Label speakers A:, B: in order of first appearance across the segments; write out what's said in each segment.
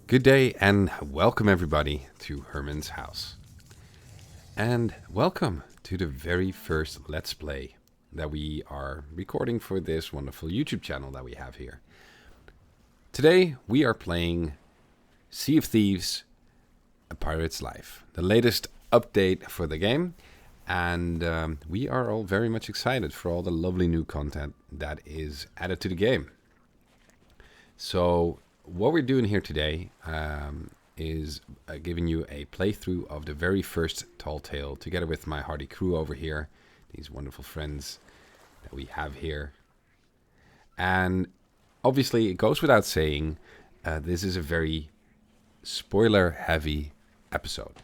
A: Good day and welcome everybody to Herman's house. And welcome to the very first Let's Play that we are recording for this wonderful YouTube channel that we have here. Today we are playing Sea of Thieves, A Pirate's Life, the latest update for the game. And we are all very much excited for all the lovely new content that is added to the game. So what we're doing here today is giving you a playthrough of the very first Tall Tale together with my hardy crew over here, these wonderful friends that we have here. And obviously it goes without saying, this is a very spoiler heavy episode.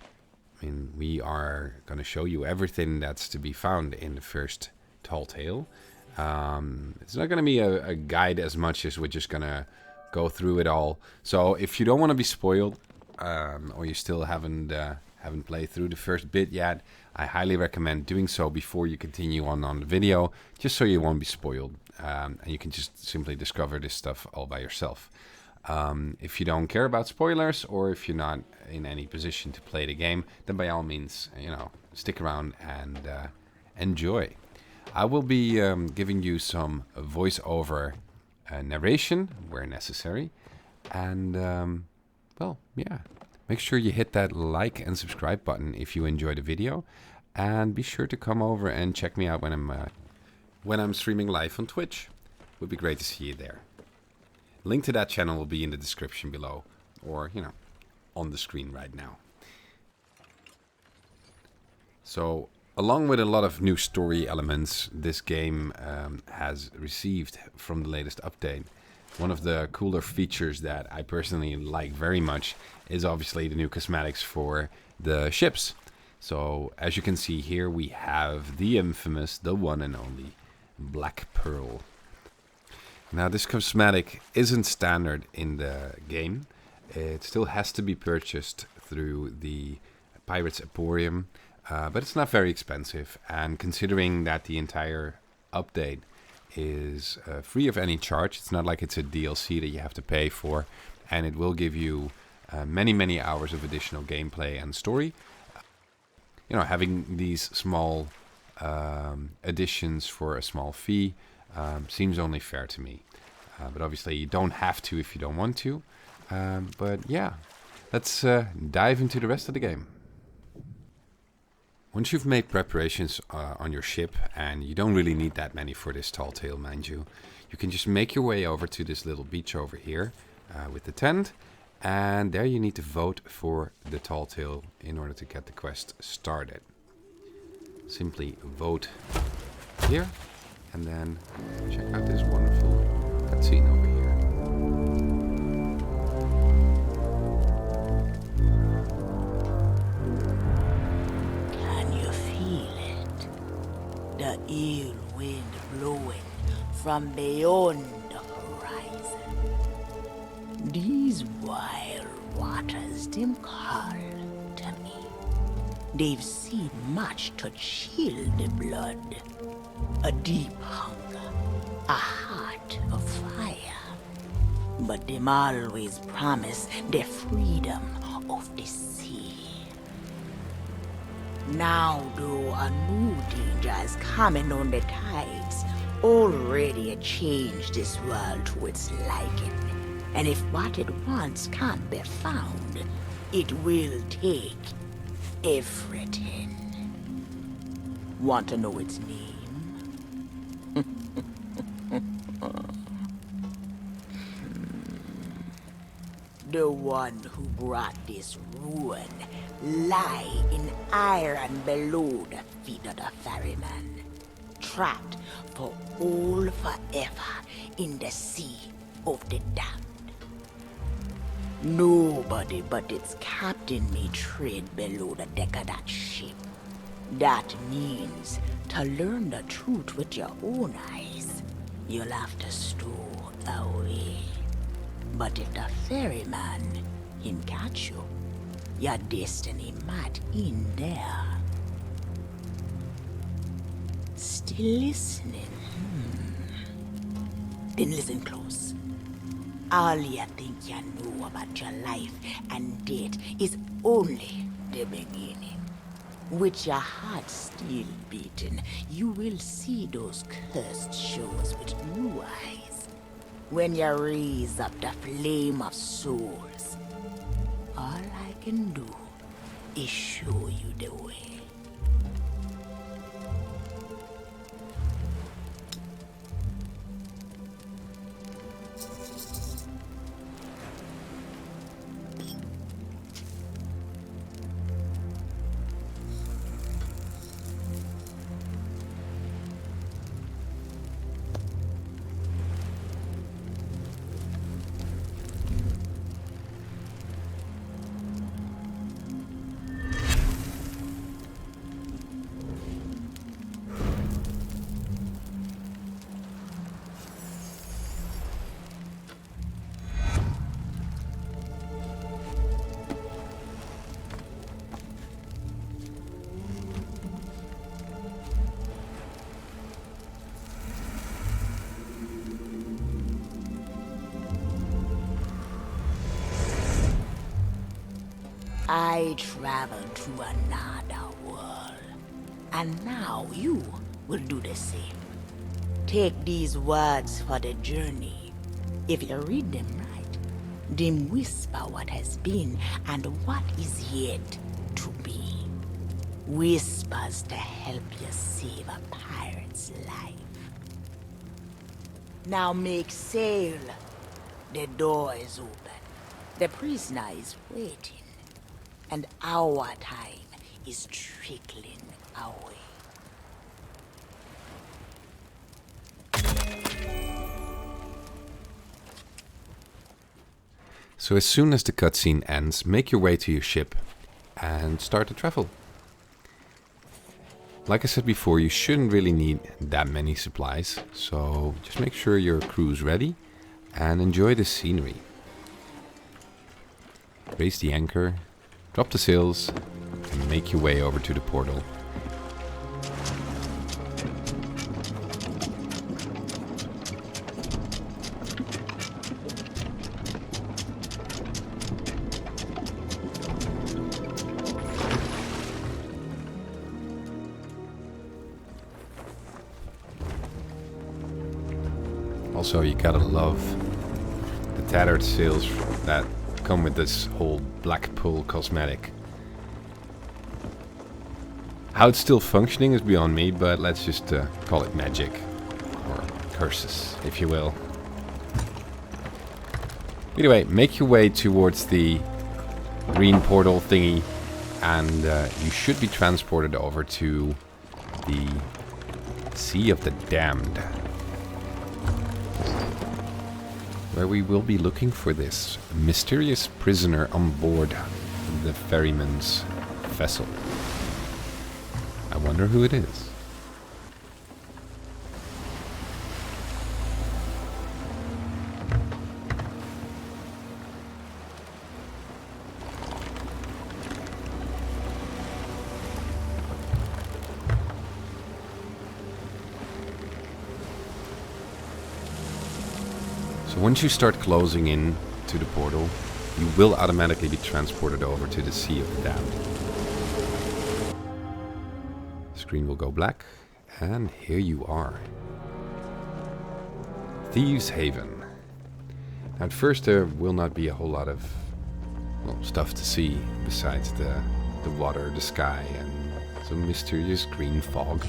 A: I mean, we are going to show you everything that's to be found in the first Tall Tale. It's not going to be a guide as much as we're just going to go through it all. So if you don't want to be spoiled, or you still haven't played through the first bit yet, I highly recommend doing so before you continue on the video, just so you won't be spoiled, and you can just simply discover this stuff all by yourself. If you don't care about spoilers, or if you're not in any position to play the game, then by all means, stick around and enjoy. I will be giving you some voiceover narration where necessary, and well, yeah, make sure you hit that like and subscribe button if you enjoy the video, and be sure to come over and check me out when I'm streaming live on Twitch. Would be great to see you there. Link to that channel will be in the description below, or on the screen right now. So along with a lot of new story elements this game has received from the latest update, one of the cooler features that I personally like very much is obviously the new cosmetics for the ships. So as you can see here, we have the infamous, the one and only Black Pearl. Now this cosmetic isn't standard in the game. It still has to be purchased through the Pirates Emporium. But it's not very expensive, and considering that the entire update is free of any charge, it's not like it's a DLC that you have to pay for, and it will give you many hours of additional gameplay and story. Having these small additions for a small fee seems only fair to me. But obviously you don't have to if you don't want to. But yeah, let's dive into the rest of the game. Once you've made preparations on your ship, and you don't really need that many for this Tall Tale, mind you, you can just make your way over to this little beach over here with the tent, and there you need to vote for the Tall Tale in order to get the quest started. Simply vote here, and then check out this wonderful cutscene over here.
B: The ill wind blowing from beyond the horizon. These wild waters, them call to me. They've seen much to chill the blood. A deep hunger, a heart of fire. But them always promise the freedom of the sea. Now, though, a new danger is coming on the tides, already changed this world to its liking. And if what it wants can't be found, it will take everything. Want to know its name? The one who brought this ruin lie in iron below the feet of the Ferryman, trapped for all forever in the sea of the damned. Nobody but its captain may tread below the deck of that ship. That means to learn the truth with your own eyes, you'll have to stow away. But if the ferryman can catch you, your destiny might end there. Still listening? Then listen close. All you think you know about your life and death is only the beginning. With your heart still beating, you will see those cursed shores with new eyes. When you raise up the flame of souls, all I can do is show you the way. I traveled to another world, and now you will do the same. Take these words for the journey. If you read them right, them whisper what has been and what is yet to be. Whispers to help you save a pirate's life. Now make sail. The door is open. The prisoner is waiting. And our time is trickling away.
A: So as soon as the cutscene ends, make your way to your ship and start to travel. Like I said before, you shouldn't really need that many supplies, so just make sure your crew's ready and enjoy the scenery. Raise the anchor, drop the sails, and make your way over to the portal. Also, you gotta love the tattered sails that come with this whole black pull cosmetic. How it's still functioning is beyond me, but let's just call it magic. Or curses, if you will. Anyway, make your way towards the green portal thingy, and you should be transported over to the Sea of the Damned, where we will be looking for this mysterious prisoner on board the Ferryman's vessel. I wonder who it is. So once you start closing in to the portal, you will automatically be transported over to the Sea of the Damned. The screen will go black, and here you are. Thieves Haven. Now at first there will not be a whole lot of stuff to see besides the water, the sky, and some mysterious green fog.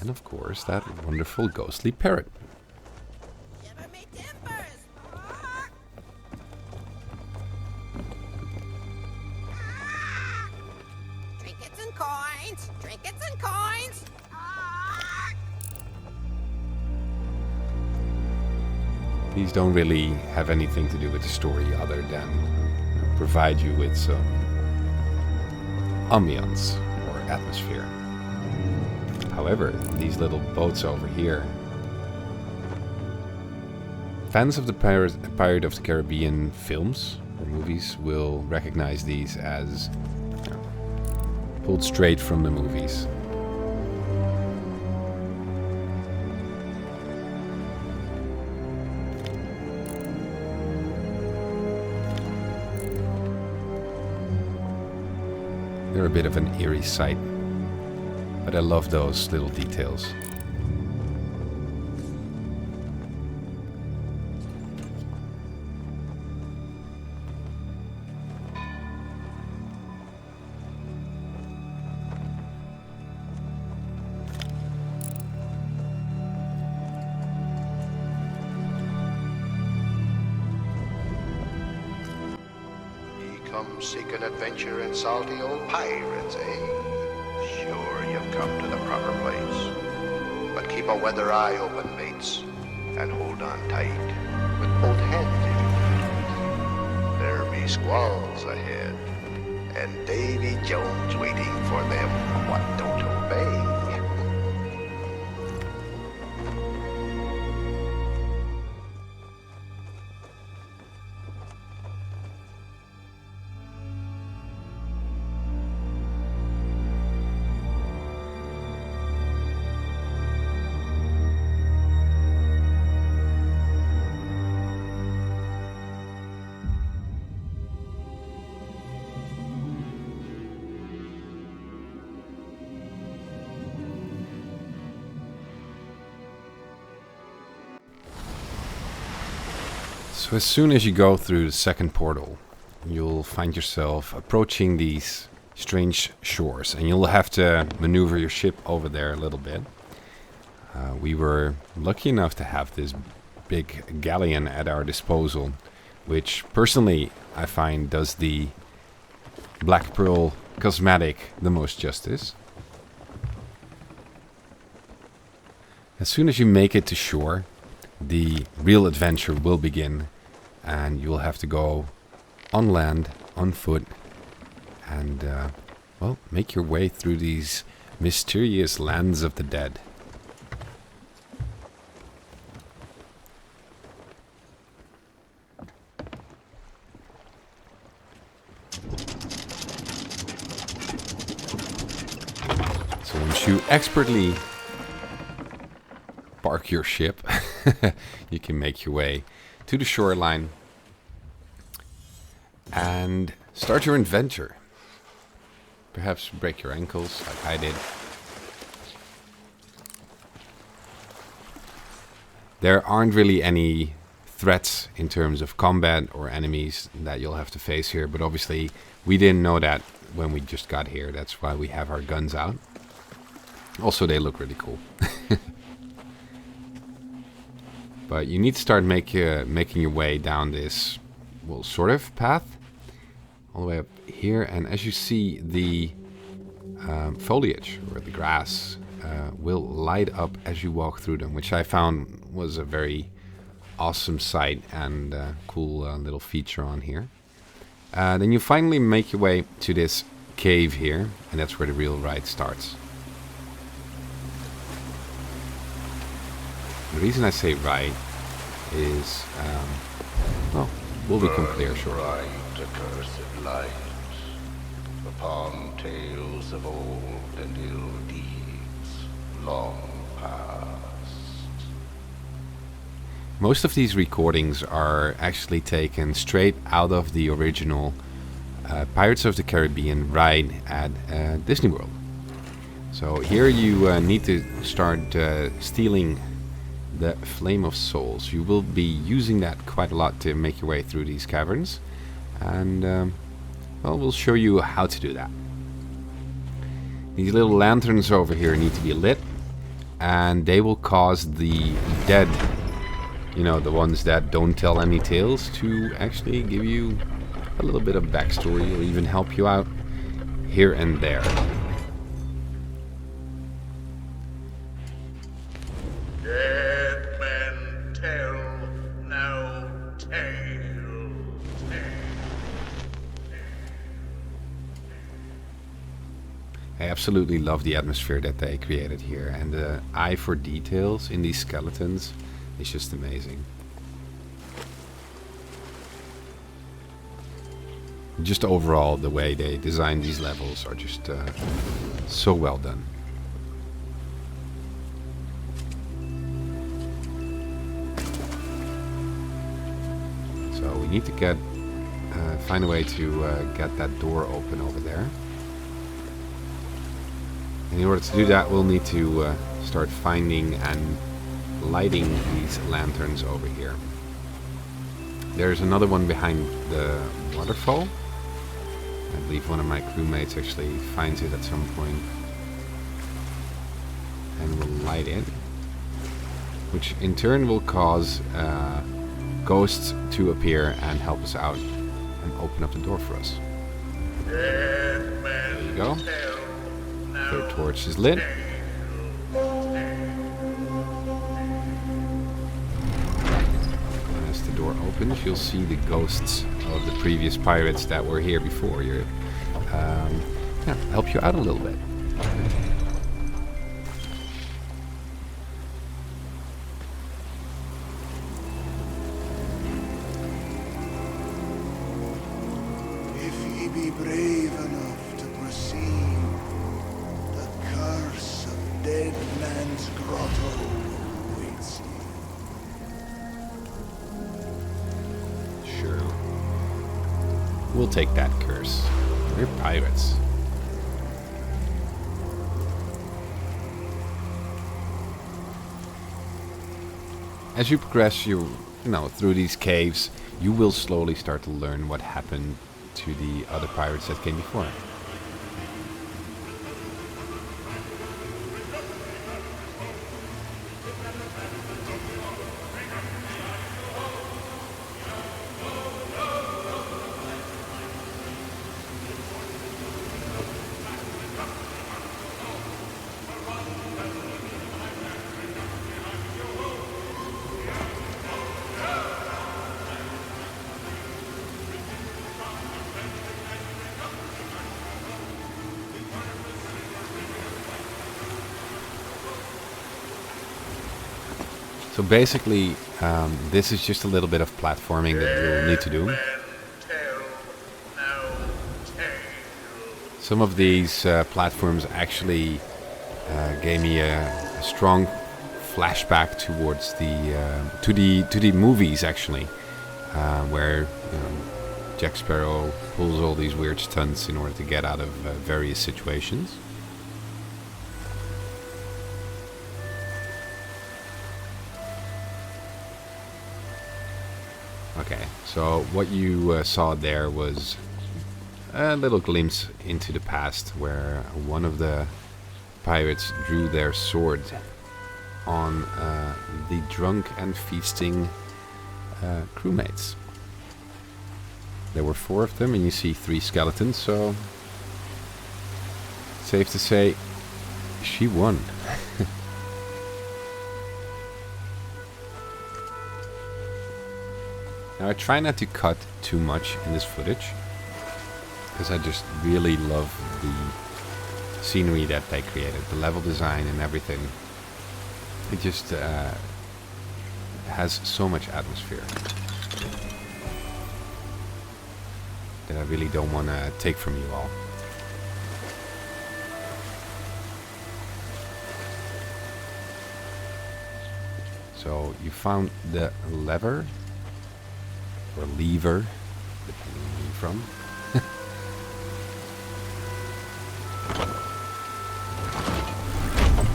A: And of course that wonderful ghostly parrot.
C: Trinkets and coins!
A: These don't really have anything to do with the story other than provide you with some ambience or atmosphere. However, these little boats over here, fans of the Pirate of the Caribbean films or movies will recognize these as pulled straight from the movies. They're a bit of an eerie sight, but I love those little details.
D: Come seeking adventure in salty old pirates, eh? Sure, you've come to the proper place. But keep a weather eye open, mates, and hold on tight with both hands if you please. There be squalls ahead, and Davy Jones waiting for them what don't obey.
A: So as soon as you go through the second portal, you'll find yourself approaching these strange shores, and you'll have to maneuver your ship over there a little bit. We were lucky enough to have this big galleon at our disposal, which personally I find does the Black Pearl cosmetic the most justice. As soon as you make it to shore, the real adventure will begin, and you'll have to go on land, on foot, and, well, make your way through these mysterious lands of the dead. So once you expertly park your ship, you can make your way to the shoreline and start your adventure. Perhaps break your ankles like I did. There aren't really any threats in terms of combat or enemies that you'll have to face here, but obviously we didn't know that when we just got here. That's why we have our guns out. Also, they look really cool. But you need to start making your way down this, well, sort of path, all the way up here. And as you see, the foliage or the grass will light up as you walk through them, which I found was a very awesome sight and cool little feature on here. Then you finally make your way to this cave here, and that's where the real ride starts. The reason I say right is, well, we'll become clear shortly.
D: Bright accursed light upon tales of old and ill deeds long past.
A: Most of these recordings are actually taken straight out of the original Pirates of the Caribbean ride at Disney World. So here you need to start stealing the Flame of Souls. You will be using that quite a lot to make your way through these caverns, and well, we'll show you how to do that. These little lanterns over here need to be lit, and they will cause the dead, you know, the ones that don't tell any tales, to actually give you a little bit of backstory or even help you out here and there.
D: Dead men tell no tale.
A: I absolutely love the atmosphere that they created here, and the eye for details in these skeletons is just amazing. Just overall, the way they designed these levels are just so well done. So we need to get find a way to get that door open over there. And in order to do that, we'll need to start finding and lighting these lanterns over here. There's another one behind the waterfall. I believe one of my crewmates actually finds it at some point and will light it, which in turn will cause ghosts to appear and help us out and open up the door for us. There you go. Third torch is lit. As the door opens, you'll see the ghosts of the previous pirates that were here before. Yeah, help you out a little bit.
E: If ye be brave enough to proceed, the curse of Dead Man's Grotto awaits you.
A: Sure. We'll take that curse. We're pirates. As you progress through these caves, you will slowly start to learn what happened to the other pirates that came before. So basically, this is just a little bit of platforming that you'll need to do. Some of these platforms actually gave me a strong flashback towards to the movies actually, where Jack Sparrow pulls all these weird stunts in order to get out of various situations. Okay, so what you saw there was a little glimpse into the past where one of the pirates drew their sword on the drunk and feasting crewmates. There were 4 of them and you see 3 skeletons, so safe to say she won. Now I try not to cut too much in this footage, because I just really love the scenery that they created, the level design and everything. It just has so much atmosphere that I really don't want to take from you all. So you found the lever. Or lever, depending on where you're from.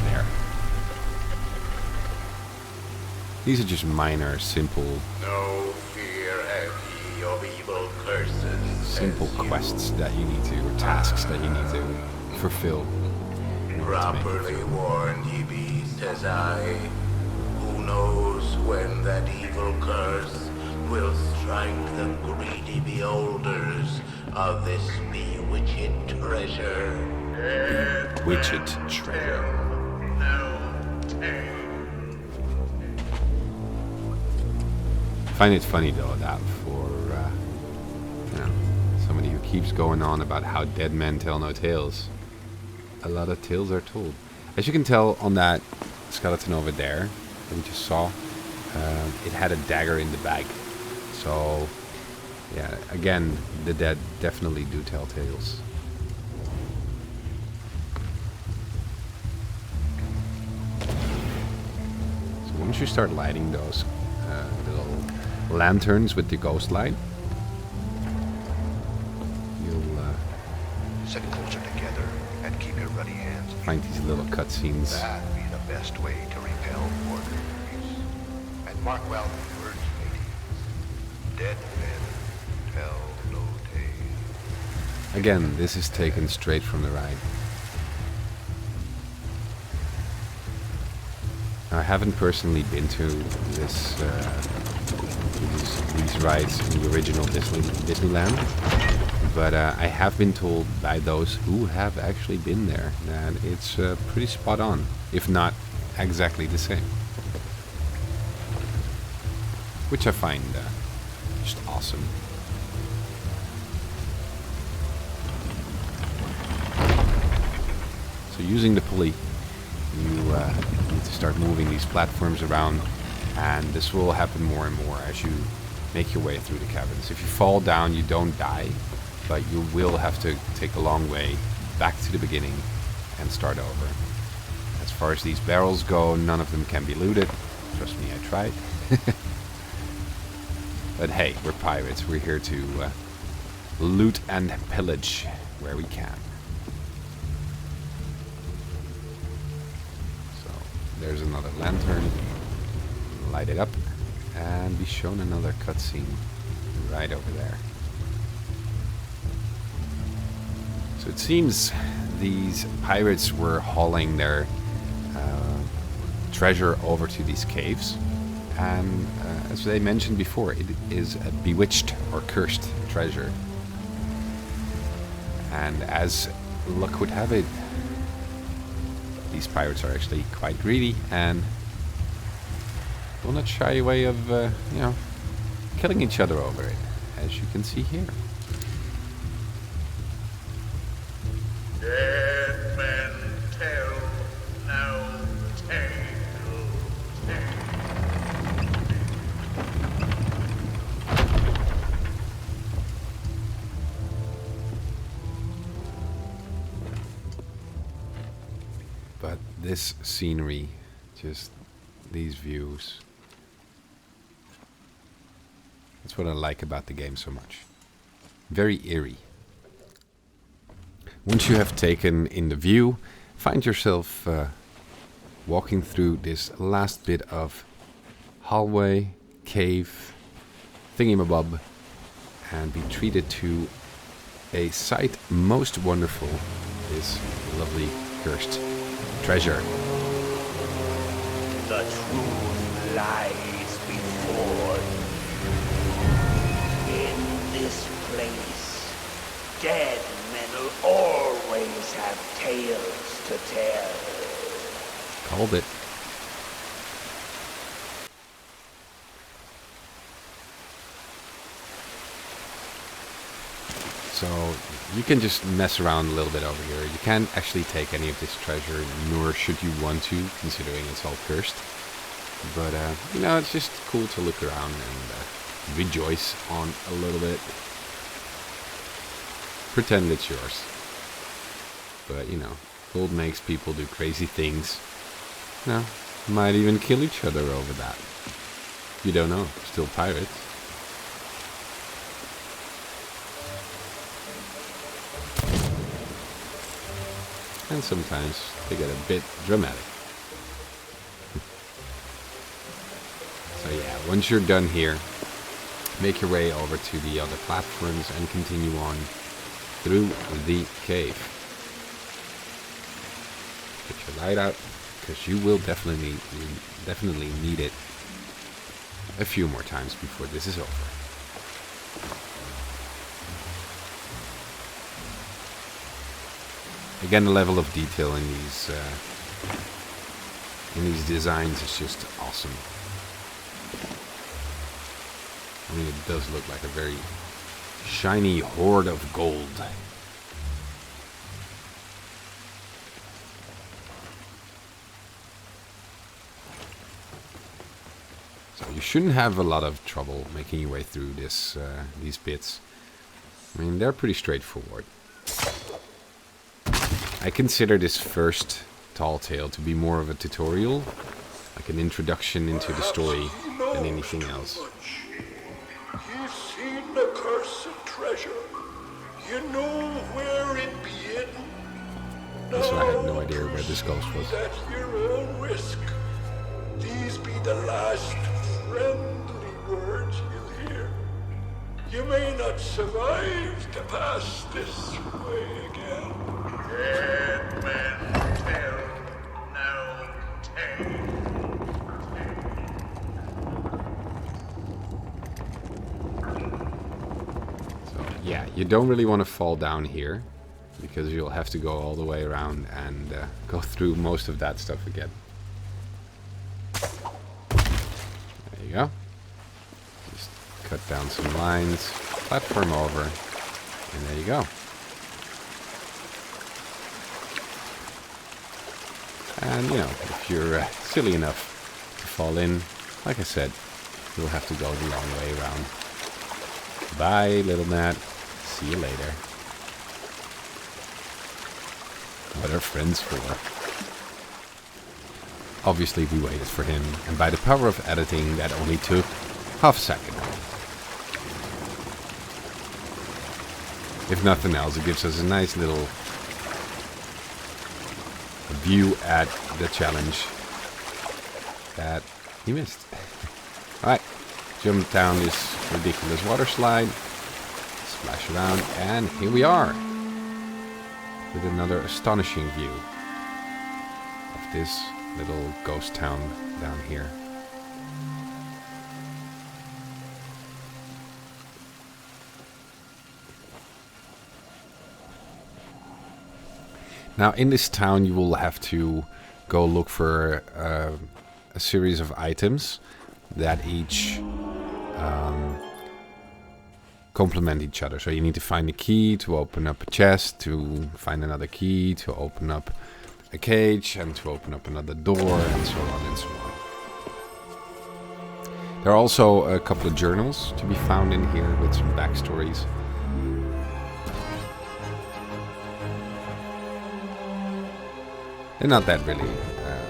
A: There. These are just minor, simple...
E: No fear have ye of evil curses.
A: Simple quests that you need to, or tasks that you need to fulfill.
E: Properly warned ye be, says I. Who knows when that evil curse will strike the greedy beholders of this bewitched treasure.
A: Bewitched treasure. I find it funny though that for somebody who keeps going on about how dead men tell no tales, a lot of tales are told. As you can tell on that skeleton over there that we just saw, it had a dagger in the bag. So, yeah, again, the dead definitely do tell tales. So once you start lighting those little lanterns with the ghost light, you'll...
D: Sit closer together and keep your ruddy hands
A: find these little cutscenes.
D: That'd be the best way to repel orders. And mark well the words, mateys. Dead men tell no tale.
A: Again, this is taken straight from the ride. I haven't personally been to this these rides in the original Disneyland, but I have been told by those who have actually been there that it's pretty spot on, if not exactly the same. Which I find just awesome. So using the pulley, you need to start moving these platforms around, and this will happen more and more as you make your way through the caverns. If you fall down, you don't die, but you will have to take a long way back to the beginning and start over. As far as these barrels go, none of them can be looted. Trust me, I tried. But hey, we're pirates. We're here to loot and pillage where we can. There's another lantern. Light it up and be shown another cutscene right over there. So it seems these pirates were hauling their treasure over to these caves, and as they mentioned before, it is a bewitched or cursed treasure. And as luck would have it, these pirates are actually quite greedy and will not shy away of, killing each other over it, as you can see here.
E: Dead men tell no tale.
A: But this scenery, just these views, that's what I like about the game so much. Very eerie. Once you have taken in the view, find yourself walking through this last bit of hallway, cave, thingamabob, and be treated to a sight most wonderful, this lovely cursed treasure.
F: The truth lies before you. In this place, dead men will always have tales to tell.
A: Called it. So you can just mess around a little bit over here. You can't actually take any of this treasure, nor should you want to, considering it's all cursed. But, it's just cool to look around and rejoice on a little bit. Pretend it's yours. But, gold makes people do crazy things. Might even kill each other over that. You don't know. Still pirates. And sometimes they get a bit dramatic. So yeah, once you're done here, make your way over to the other platforms and continue on through the cave. Get your light out, because you will definitely need it a few more times before this is over. Again, the level of detail in these designs is just awesome. I mean, it does look like a very shiny hoard of gold. So you shouldn't have a lot of trouble making your way through these bits. I mean, they're pretty straightforward. I consider this first Tall Tale to be more of a tutorial, like an introduction into the story, than anything else.
E: You seen the cursed treasure? You know where it be hidden?
A: Also, I had no idea where this ghost was.
G: At your own risk. These be the last friendly words you'll hear. You may not survive to pass this way again.
E: Dead men tell no tale.
A: So, yeah, you don't really want to fall down here, because you'll have to go all the way around and go through most of that stuff again. There you go. Just cut down some lines, platform over, and there you go. And, you know, if you're silly enough to fall in, like I said, you'll have to go the long way around. Bye, little Matt. See you later. What are friends for? Obviously we waited for him, and by the power of editing that only took half a second. If nothing else, it gives us a nice little view at the challenge that he missed. Alright, jump down this ridiculous water slide, splash around, and here we are with another astonishing view of this little ghost town down here. Now in this town you will have to go look for a series of items that each complement each other. So you need to find a key to open up a chest, to find another key to open up a cage, and to open up another door, and so on and so on. There are also a couple of journals to be found in here with some backstories. They're not that really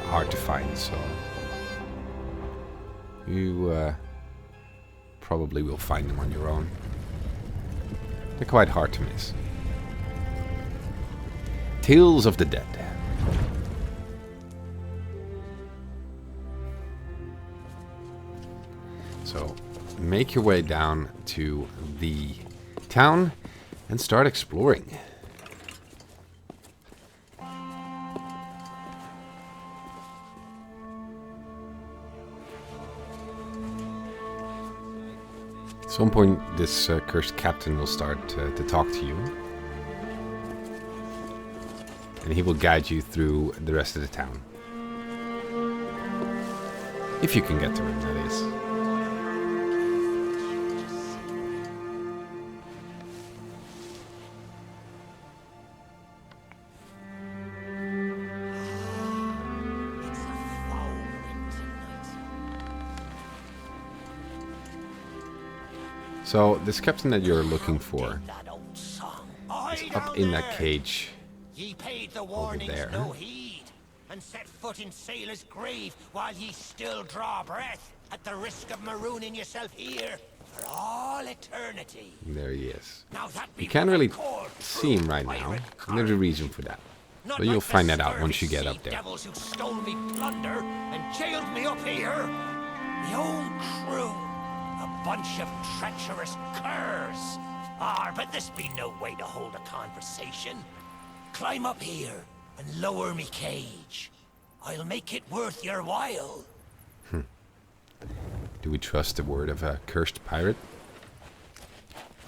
A: hard to find, so you probably will find them on your own. They're quite hard to miss. Tales of the Dead. So, make your way down to the town and start exploring. At some point, this cursed captain will start to talk to you. And he will guide you through the rest of the town. If you can get to him, that is. So, this captain that you're looking for is up in that cage
F: Ye paid the
A: over
F: warnings
A: there.
F: no heed, and set foot in sailor's grave while ye still draw breath, at the risk of marooning yourself here for all eternity.
A: There he is.
F: Now that be
A: You can't
F: what I
A: really
F: call
A: see him right
F: true
A: now,
F: pirate
A: and there's a
F: courage.
A: reason for that.
F: Not
A: But you'll
F: like the
A: find that out
F: scurvy
A: once you get
F: sea
A: up there.
F: devils who stole me plunder and jailed me up here. My own crew, a bunch of treacherous curs. But this be no way to hold a conversation. Climb up here and lower me cage. I'll make it worth your while.
A: Do we trust the word of a cursed pirate?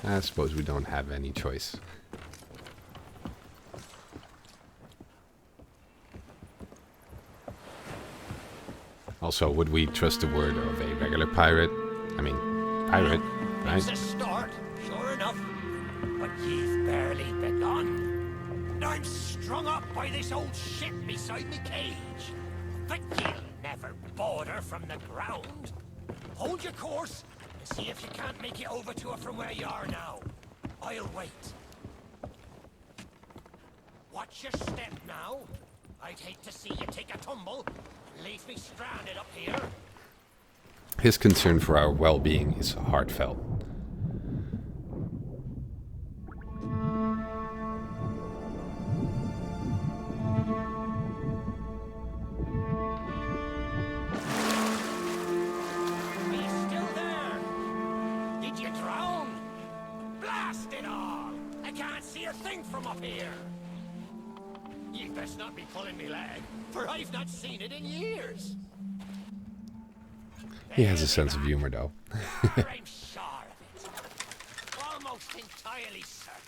A: I suppose we don't have any choice. Also, would we trust the word of a regular pirate? I mean, pirate, right?
F: It's a start, sure enough. But you've barely begun. And I'm strung up by this old shit beside me cage. But you'll never border from the ground. Hold your course and see if you can't make it over to her from where you are now. I'll wait. Watch your step now. I'd hate to see you take a tumble and leave me stranded up here.
A: His concern for our well-being is heartfelt.
F: Blast it all! I can't see a thing from up here. You best not be pulling me leg, for I've not seen it in years.
A: He has a sense of humor, though.
F: I'm sure of it. Almost entirely certain.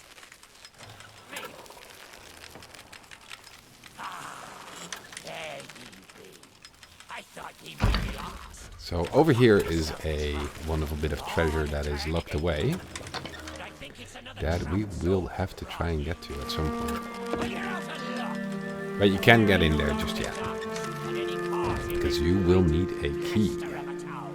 F: Me. There ye be. I thought ye might be lost.
A: So over here is a wonderful bit of treasure that is locked away
F: I think it's another
A: that we will have to try and get to at some point.
F: Well, you're out of luck.
A: But you can't get in there just yet,
F: At any cost,
A: because you will need a key.
F: to have a town.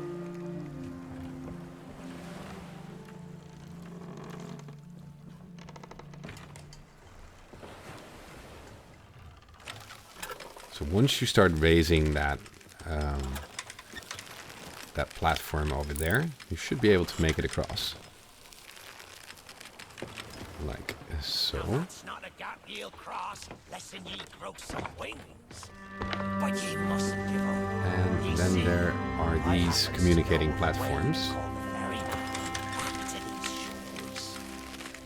A: So once you start raising that that platform over there, you should be able to make it across. Like so.
F: It's not a gap ye'll cross, lest ye grow some wings. But ye mustn't give up.
A: And
F: Ye
A: then
F: see,
A: there are
F: I
A: these
F: have a
A: communicating
F: small
A: platforms.
F: whale called Ferryman. Back to these shores.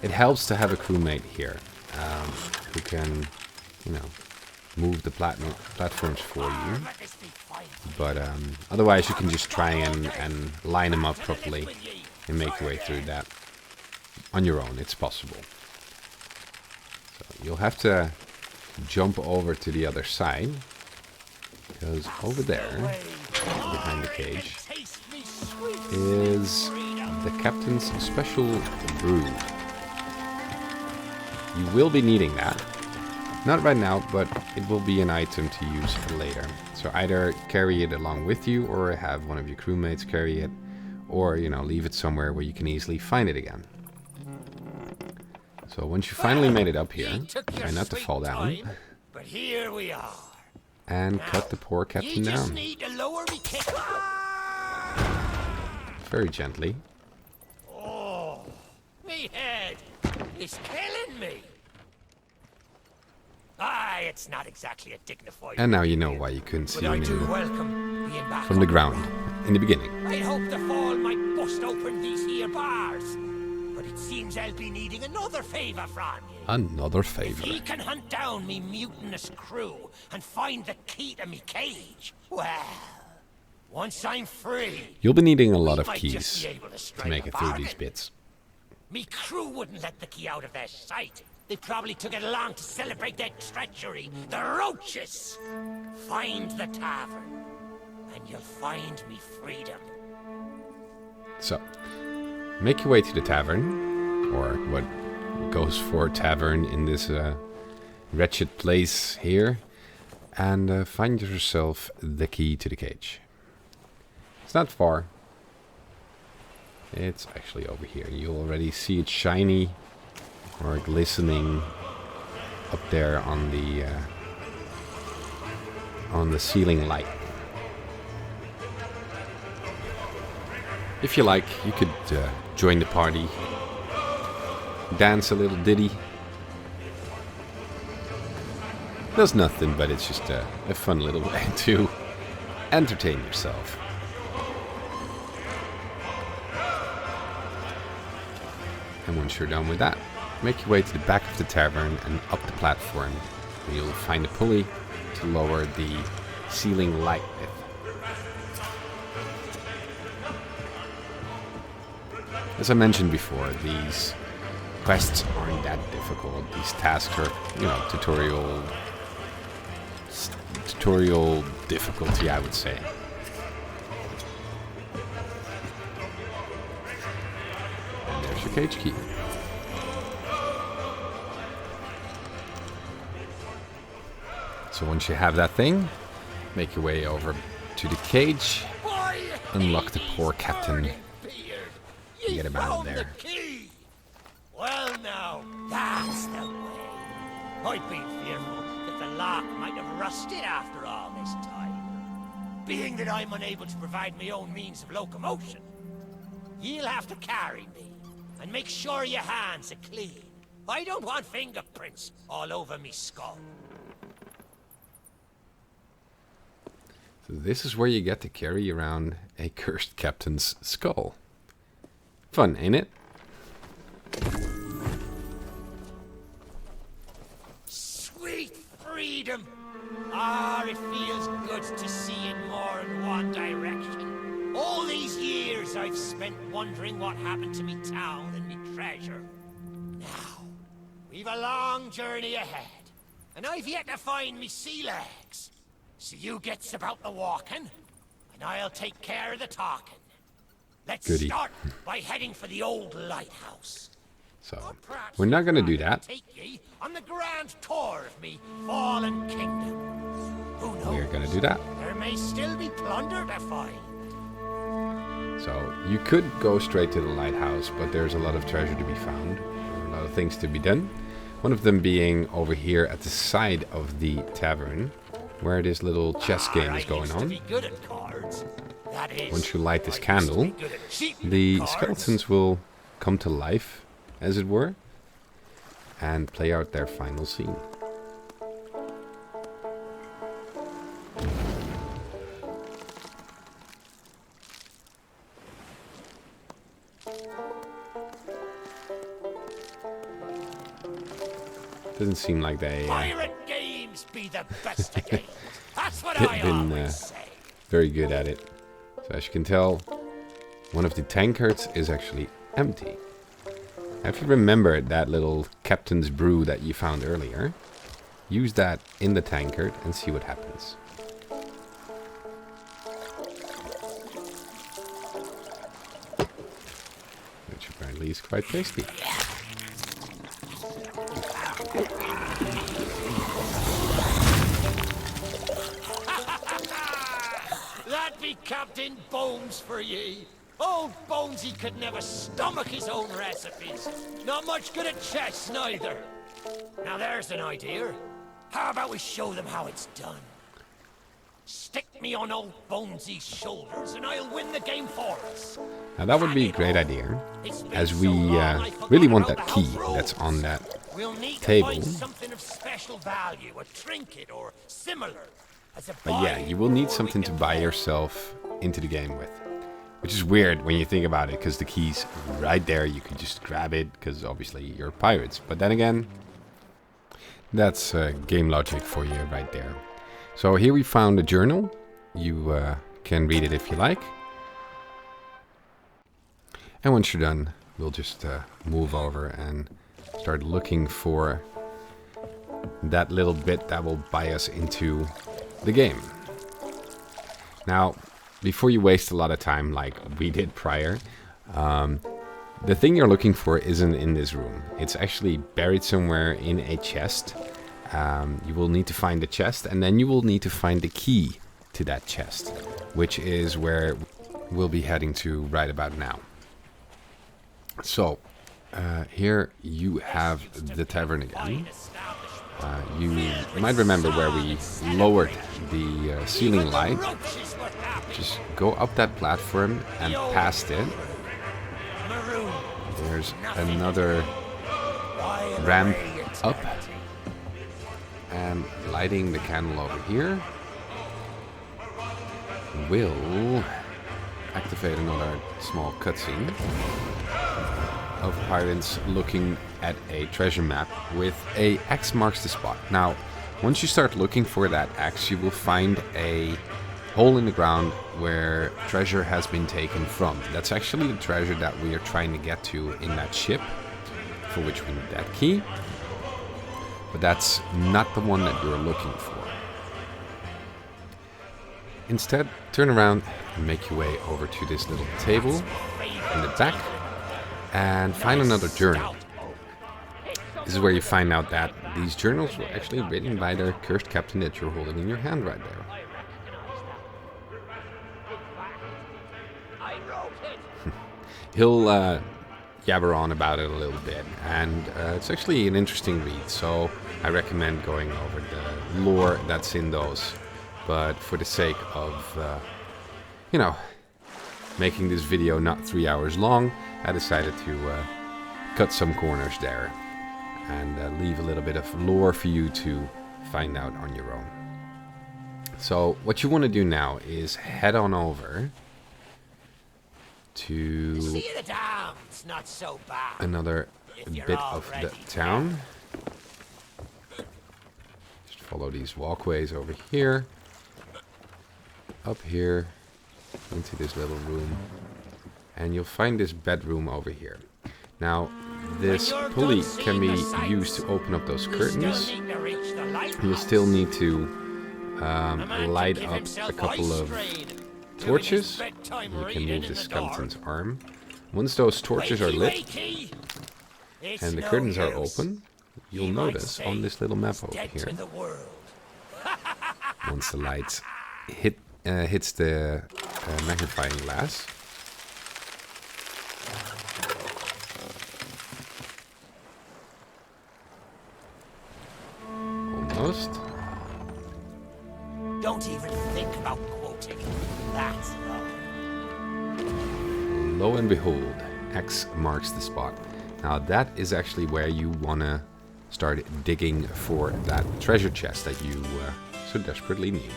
A: It helps to have a crewmate here who can, you know, move the platforms for you.
F: Let this be fine.
A: But otherwise you can just try and line them up properly and make your way through that on your own. It's possible. So you'll have to jump over to the other side, because over there, behind the cage,
F: Taste me sweet
A: is
F: freedom.
A: the captain's special brew. You will be needing that. Not right now, but it will be an item to use later. So either carry it along with you, or have one of your crewmates carry it, or, you know, leave it somewhere where you can easily find it again. So once you finally made it up here,
F: Ye took your
A: try not to
F: sweet
A: fall down,
F: time, but here we are.
A: and cut the poor
F: Ye
A: captain
F: just
A: down.
F: need to lower me kick.
A: Very gently.
F: Oh, me head is killing me. Aye, it's not exactly a dignified.
A: And now you know why you couldn't see
F: but I
A: him
F: do welcome being back
A: from the
F: on
A: ground in the beginning.
F: I'd hoped the fall might bust open these here bars, but it seems I'll be needing another favour from you.
A: Another
F: If
A: favor.
F: he can hunt down me mutinous crew and find the key to me cage, well, once I'm free,
A: You'll be needing a lot
F: we
A: of
F: might just
A: keys
F: be able to
A: to
F: strike
A: make
F: a
A: it through
F: bargain.
A: these bits.
F: Me crew wouldn't let the key out of their sight. They probably took it along to celebrate their treachery. The roaches! Find the tavern, and you'll find me freedom.
A: So, make your way to the tavern, or what goes for tavern in this wretched place here, and find yourself the key to the cage. It's not far. It's actually over here. You already see it shiny or glistening up there on the ceiling light. If you like, you could join the party, dance a little ditty. Does nothing, but it's just a fun little way to entertain yourself. And once you're done with that, make your way to the back of the tavern and up the platform, where you'll find a pulley to lower the ceiling light with. As I mentioned before, these quests aren't that difficult. These tasks are, you know, tutorial difficulty, I would say. And there's your cage key. So once you have that thing, make your way over to the cage, unlock the poor captain, and get him out of there.
F: The key. Well now, that's the way. I've been fearful that the lock might have rusted after all this time. Being that I'm unable to provide my own means of locomotion, you'll have to carry me, and make sure your hands are clean. I don't want fingerprints all over me skull.
A: So this is where you get to carry around a cursed captain's skull. Fun, ain't it?
F: Ah, it feels good to see in more than one direction. All these years I've spent wondering what happened to me town and me treasure. Now, we've a long journey ahead, and I've yet to find me sea legs. So you gets about the walking, and I'll take care of the talking. Let's
A: Goody.
F: start by heading for the old lighthouse.
A: So,
F: Or perhaps
A: we're not going to
F: I'll
A: do that.
F: Take ye on the grand tour of me fallen kingdom. Who knows?
A: We're going to do that.
F: There may still be plunder to find.
A: So, you could go straight to the lighthouse, but there's a lot of treasure to be found. A lot of things to be done. One of them being over here at the side of the tavern, where this little chess game is going on. Once you light this candle, the skeletons will come to life, as it were, and play out their final scene. Doesn't seem like they
F: Pirate games be the best of games. That's what
A: they've
F: I
A: been
F: always say.
A: very good at it. So as you can tell, one of the tankards is actually empty. Now, if you remember that little captain's brew that you found earlier, use that in the tankard and see what happens. Which apparently is quite tasty.
F: That be Captain Bones for ye. Old Bonesy could never stomach his own recipes. Not much good at chess, neither. Now there's an idea. How about we show them how it's done? Stick me on old Bonesy's shoulders and I'll win the game for us.
A: Now that would be a great idea, as we really want that key that's on that
F: We'll need
A: table.
F: to find something of special value, a trinket or similar. As a
A: But yeah, you will need something to buy yourself into the game with. Which is weird when you think about it, because the key's right there. You can just grab it, because obviously you're pirates. But then again, that's game logic for you right there. So here we found a journal. You can read it if you like. And once you're done, we'll just move over and start looking for that little bit that will buy us into the game. Now, before you waste a lot of time like we did prior, the thing you're looking for isn't in this room. It's actually buried somewhere in a chest. You will need to find the chest, and then you will need to find the key to that chest, which is where we'll be heading to right about now. So, here you have the tavern again. You might remember where we lowered the ceiling light. Just go up that platform and past it. There's another ramp up. And lighting the candle over here will activate another small cutscene of pirates looking at a treasure map with a X marks the spot. Now, once you start looking for that X, you will find a hole in the ground where treasure has been taken from. That's actually the treasure that we are trying to get to in that ship, for which we need that key. But that's not the one that you're looking for. Instead, turn around and make your way over to this little table in the back and find another journal. This is where you find out that these journals were actually written by the cursed captain that you're holding in your hand right there. He'll jabber on about it a little bit, and it's actually an interesting read, so I recommend going over the lore that's in those. But for the sake of, you know, making this video not 3 hours long, I decided to cut some corners there and leave a little bit of lore for you to find out on your own. So what you want to do now is head on over to
F: not so bad.
A: another bit of the town. Just follow these walkways over here, up here, into this little room, and you'll find this bedroom over here. Now, this pulley can be used to open up those curtains. You'll still need to light up a couple of torches. You can move the skeleton's arm. Once those torches are lit and the curtains are open, you'll notice on this little map over here, once the light hits the magnifying glass, almost.
F: Don't even think about quoting. That's
A: Lo and behold, X marks the spot. Now that is actually where you want to start digging for that treasure chest that you so desperately need.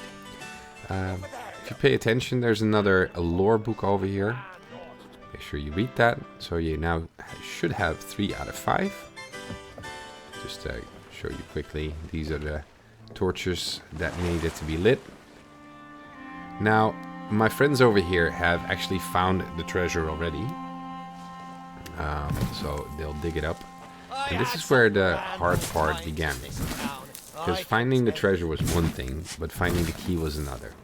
A: If you pay attention, there's another lore book over here. Make sure you read that. So you now should have 3 out of 5. Just to show you quickly, these are the torches that needed to be lit. Now, my friends over here have actually found the treasure already. So they'll dig it up. And this is where the hard part began. Because finding the treasure was one thing, but finding the key was another.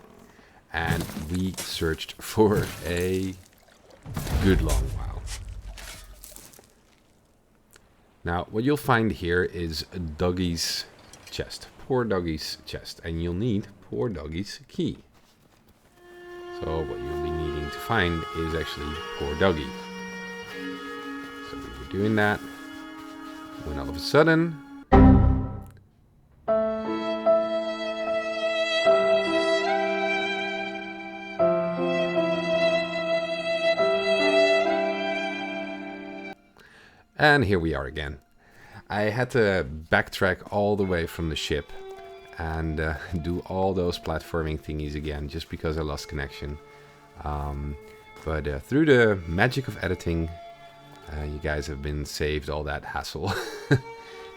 A: And we searched for a good long while. Now, what you'll find here is Dougie's chest. Poor Dougie's chest. And you'll need poor Dougie's key. So what you'll be needing to find is actually poor Dougie. So we were doing that when all of a sudden and here we are again. I had to backtrack all the way from the ship and do all those platforming thingies again just because I lost connection. But through the magic of editing, you guys have been saved all that hassle.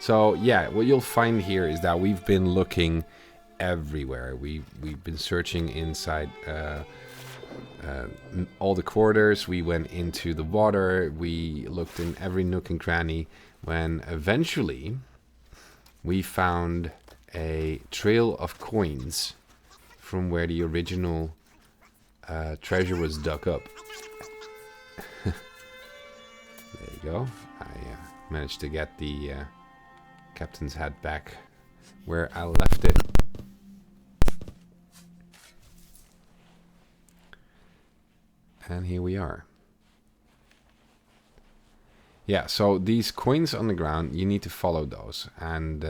A: So yeah, what you'll find here is that we've been looking everywhere. We've been searching inside all the quarters. We went into the water. We looked in every nook and cranny. When eventually we found a trail of coins from where the original treasure was dug up. There you go. I managed to get the captain's hat back where I left it. And here we are. Yeah, so these coins on the ground, you need to follow those. And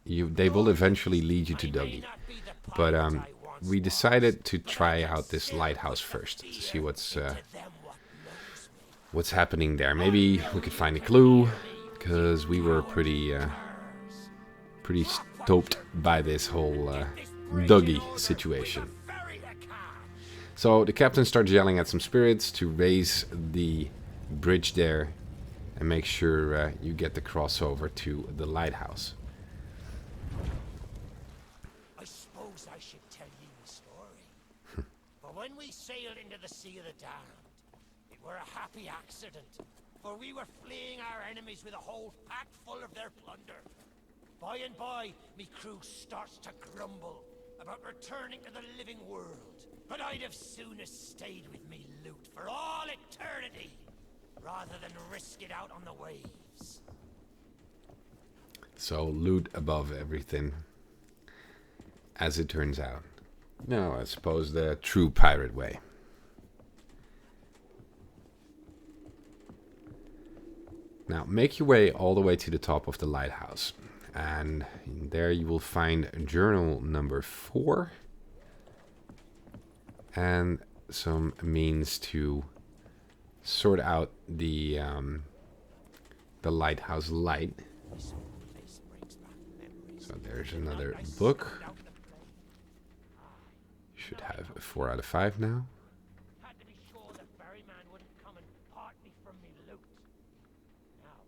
A: they will eventually lead you to Dougie. But we decided to try out this lighthouse first to see what's happening there. Maybe we could find a clue, because we were pretty stoked by this whole Dougie situation. So the captain starts yelling at some spirits to raise the bridge there and make sure you get the crossover to the lighthouse.
F: I suppose I should tell you a story. But when we sailed into the Sea of the Damned, it were a happy accident, for we were fleeing our enemies with a whole pack full of their plunder. By and by, me crew starts to grumble about returning to the living world. But I'd have sooner stayed with me loot for all eternity, rather than risk it out on the waves.
A: So loot above everything, as it turns out. No, I suppose the true pirate way. Now make your way all the way to the top of the lighthouse. And there you will find journal number 4. And some means to sort out the lighthouse light. So there's another book. You should have a 4 out of 5 now.
F: Had to be sure that Ferryman wouldn't come and part me from me loot. Now,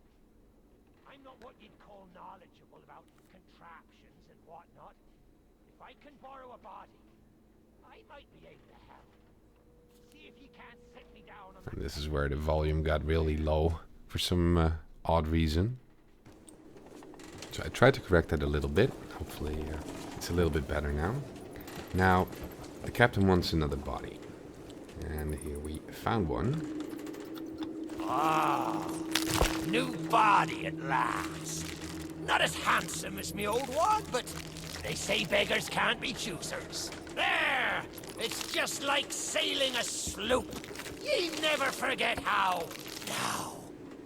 F: I'm not what you'd call knowledgeable about contraptions and whatnot. If I can borrow a body, I might be able to help. See if you can't set me down on
A: And this is where the volume got really low for some odd reason. So I tried to correct that a little bit. Hopefully it's a little bit better now. Now, the captain wants another body. And here we found one.
F: Ah, new body at last. Not as handsome as me old one, but they say beggars can't be choosers. There! It's just like sailing a sloop. Ye never forget how. Now,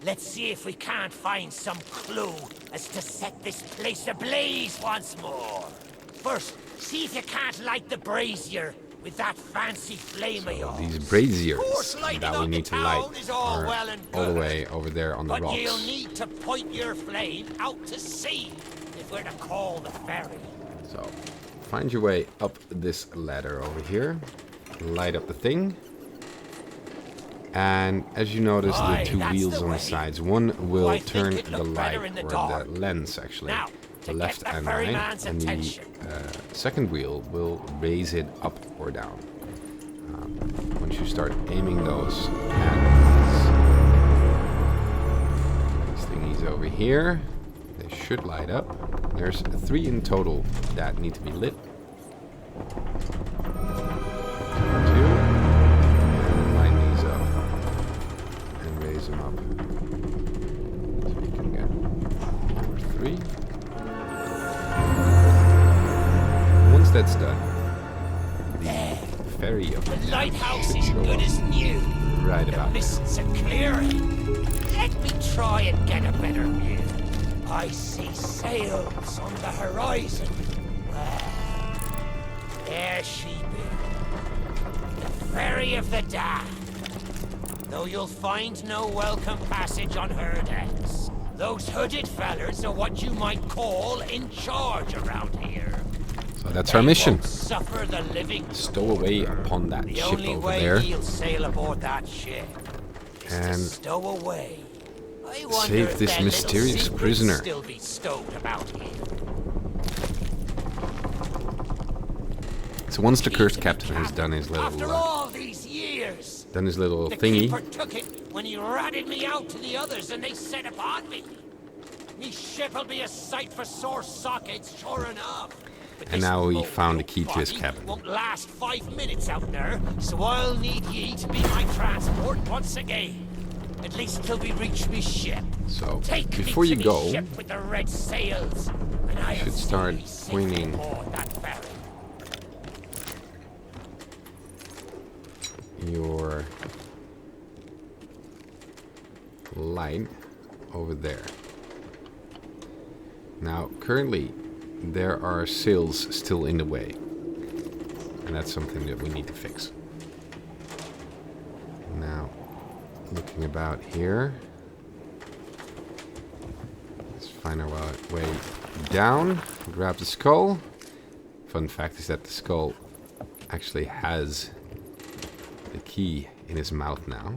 F: let's see if we can't find some clue as to set this place ablaze once more. First, see if you can't light the brazier with that fancy flame of yours.
A: These braziers
F: Lighting
A: that we
F: up
A: need
F: the
A: to light
F: town is all
A: are
F: well and
A: all the
F: good,
A: way over there on the
F: but
A: rocks.
F: you'll need to point your flame out to sea if we're to call the ferry.
A: So, find your way up this ladder over here. Light up the thing. And as you notice,
F: Aye,
A: the two
F: that's
A: wheels
F: the
A: on
F: way.
A: the sides. One will
F: I think
A: turn
F: it'd
A: the
F: look
A: light,
F: better in the
A: or
F: dark.
A: the lens actually,
F: Now,
A: the
F: to
A: left
F: get the
A: and right.
F: ferryman's
A: And the
F: attention.
A: second wheel will raise it up or down. Once you start aiming those at these thingies over here, they should light up. There's 3 in total that need to be lit. 2. And line these up and raise them up. So we can get number 3. Once that's done, the ferry of
F: The lighthouse is good as new.
A: right
F: The
A: about there.
F: mists are clearing. Let me try and get a better view. I see sails on the horizon. Well, there she be. The ferry of the damned. Though you'll find no welcome passage on her decks. Those hooded fellers are what you might call in charge around here.
A: So that's our mission.
F: Won't suffer the living
A: Stow away upon that
F: The
A: ship
F: only
A: over
F: way
A: there.
F: you'll sail aboard that ship is to
A: And
F: stow away. I wonder
A: save
F: if
A: this
F: their little
A: mysterious
F: secrets
A: prisoner.
F: Still be stowed about here.
A: So once the
F: Keep
A: cursed
F: to be
A: captain has done his
F: After
A: little
F: all these years, the
A: thingy,
F: keeper took it when he ratted me out to the others and they set upon me. Me ship'll be a sight for sore sockets, sure enough. But
A: and
F: this
A: now we
F: moke
A: found the key to his
F: body
A: cabin.
F: Won't last 5 minutes out there, so I'll need ye to be my transport once again. At least till we reach me ship.
A: So
F: Take
A: before
F: me
A: you
F: to
A: go,
F: me ship with the red sails, and I
A: should start pointing
F: that ferry.
A: your light over there. Now, currently, there are sails still in the way. And that's something that we need to fix. Now, looking about here. Let's find our way down. Grab the skull. Fun fact is that the skull actually has the key in his mouth now.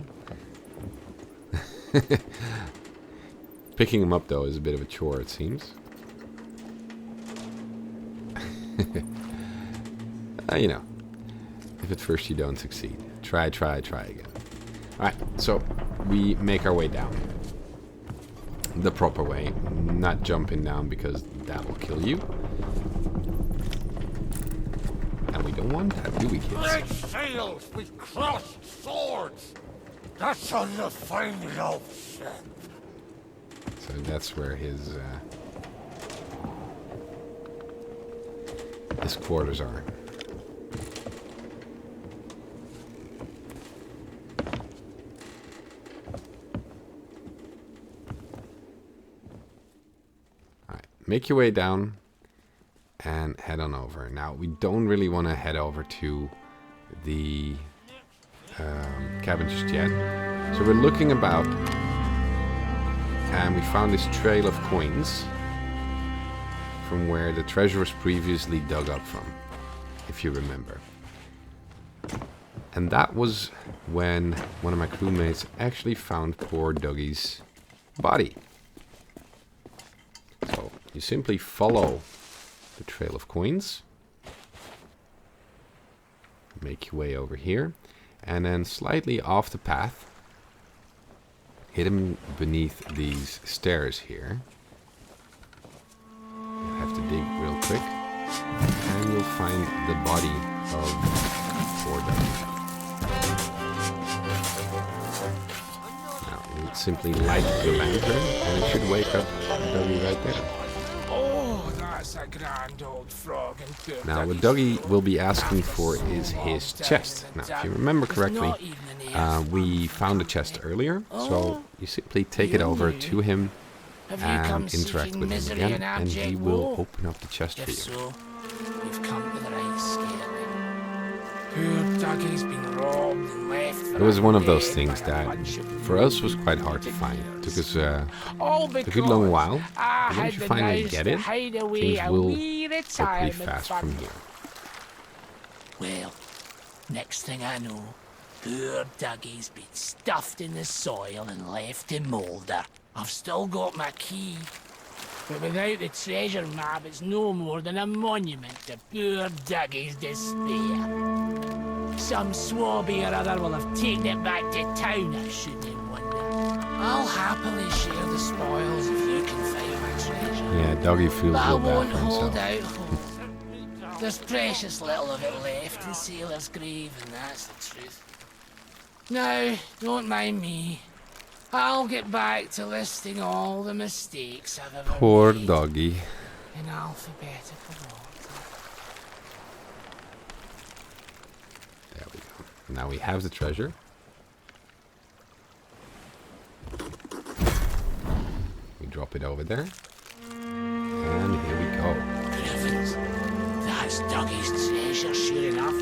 A: Picking him up, though, is a bit of a chore, it seems. You know, if at first you don't succeed, try again. Alright, so we make our way down. The proper way, not jumping down because that will kill you. And we don't want that, do we, kids?
F: Red sails with crossed swords. That's on the fine love ship.
A: So that's where his quarters are. Alright, make your way down and head on over. Now, we don't really want to head over to the cabin just yet. So we're looking about, and we found this trail of coins from where the treasure was previously dug up from, if you remember. And that was when one of my crewmates actually found poor Dougie's body. So you simply follow the trail of coins. Make your way over here. And then slightly off the path, hidden beneath these stairs here. You'll have to dig real quick. And you'll find the body of poor Doggy. Now, you simply light the lantern and it should wake up Doggy right there.
H: Oh, that's a grand old frog. And
A: Now, what Doggy will be asking for is his chest. Now, if you remember correctly, we found a chest earlier, so you simply take it over to him and interact with him again, and he will open up the chest for you.
H: So, you've come to the right scale. Poor Dougie's been robbed and left.
A: It was one of those things that, for us, was quite hard to find. It took us a good long while, but once you finally get it, things will go pretty fast from here.
H: Well, next thing I know, poor Dougie's been stuffed in the soil and left to moulder. I've still got my key, but without the treasure map, it's no more than a monument to poor Dougie's despair. Some swabby or other will have taken it back to town, I shouldn't wonder. I'll happily share the spoils if you can find my treasure.
A: Yeah, Doggy feels
H: But I
A: real
H: won't
A: bad for
H: hold
A: himself.
H: out. There's precious little of it left in Sailor's grave, and that's the truth. Now, don't mind me. I'll get back to listing all the mistakes I've ever
A: Poor
H: made
A: Doggy.
H: in alphabetical order.
A: There we go. Now we have the treasure. We drop it over there. And here we go.
H: Good heavens, that's Dougie's treasure, sure enough.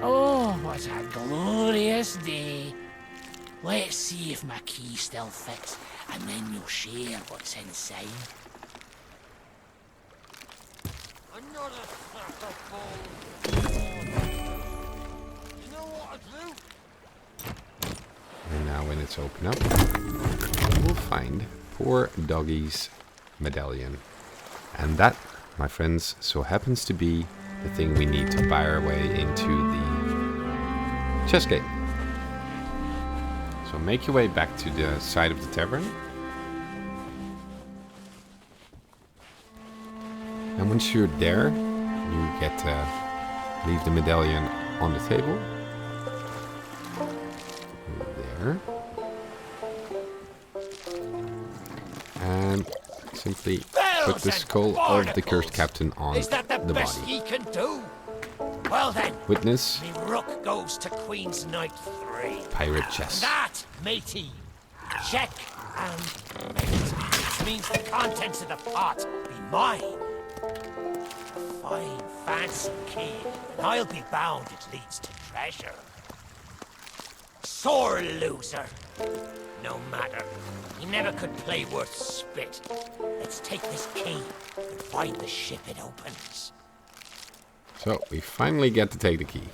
H: Oh, what a glorious day. Let's see if my key still fits, and then you'll share what's inside.
F: Another sack of gold. You know what to do?
A: And now when it's open up, we'll find poor Doggy's medallion. And that, my friends, so happens to be the thing we need to buy our way into the chest gate. So make your way back to the side of the tavern. And once you're there, you get to leave the medallion on the table. There. And simply put the skull of the cursed captain on
F: Is that the best
A: body.
F: ye can do? Well then,
A: Witness,
F: me rook goes to Queen's Knight 3.
A: pirate chest.
F: That, matey, check and mate, which means the contents of the pot be mine. A fine, fancy key, and I'll be bound it leads to treasure. Sore loser. No matter. He never could play worth spit. Let's take this key and find the ship it opens.
A: So we finally get to take the key.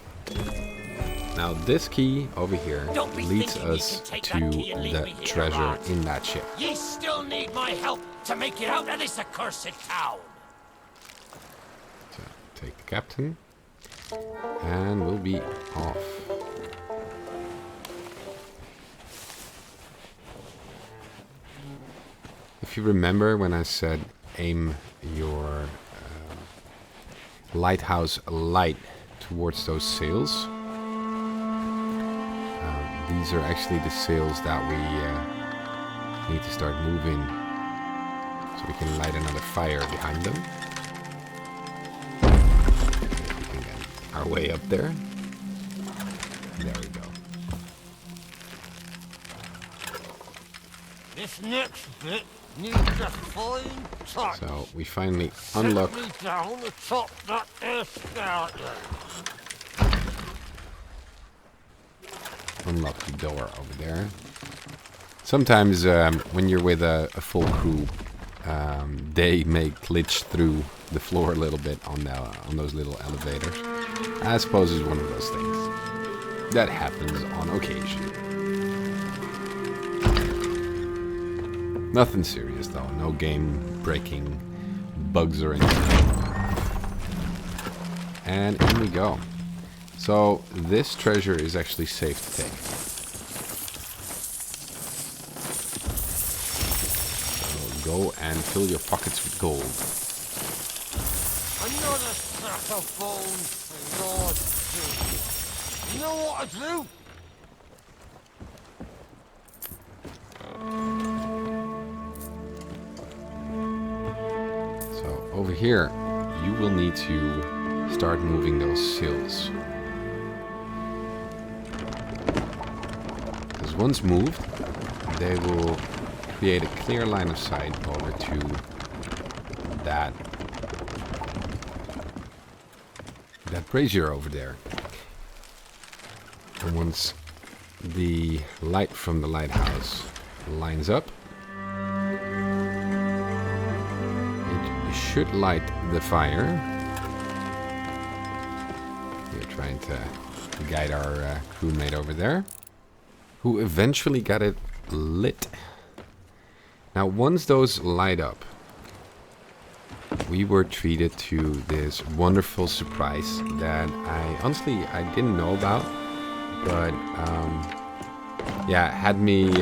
A: Now this key over here
F: Don't be
A: leads
F: thinking you
A: us
F: can take
A: to
F: that key and leave
A: the
F: me here,
A: treasure
F: lads.
A: in that ship.
F: Ye still need my help to make it out of this accursed town.
A: So take the captain, and we'll be off. If you remember when I said aim your lighthouse light towards those sails, these are actually the sails that we need to start moving so we can light another fire behind them. We can get our way up there. There we go.
F: This next bit needs a fine touch.
A: So we finally unlock.
F: Set me down atop that there skeleton.
A: Unlock the door over there. Sometimes when you're with a full crew, they may glitch through the floor a little bit on those little elevators. I suppose it's one of those things that happens on occasion. Nothing serious though. No game-breaking bugs or anything. And in we go. So this treasure is actually safe to take. So go and fill your pockets with gold.
F: Another sack of bones for Lord's sake. You know what to do?
A: So over here, you will need to start moving those sills. Because once moved, they will create a clear line of sight over to that brazier over there. And once the light from the lighthouse lines up, it should light the fire. We're trying to guide our crewmate over there, who eventually got it lit. Now once those light up, we were treated to this wonderful surprise that I didn't know about, but yeah, had me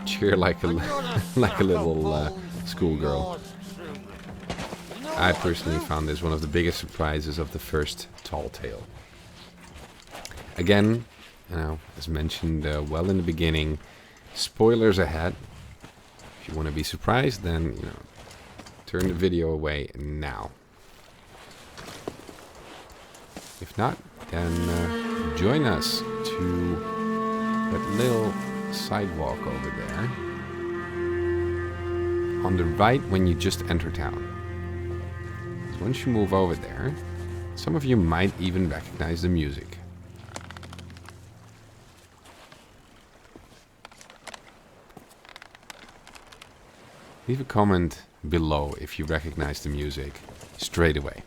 A: cheer like a little schoolgirl. I personally found this one of the biggest surprises of the first Tall Tale. Again, you know, as mentioned well in the beginning, spoilers ahead. If you want to be surprised, then you know, turn the video away now. If not, then join us to that little sidewalk over there on the right when you just enter town. So once you move over there, some of you might even recognize the music. Leave a comment below if you recognize the music straight away.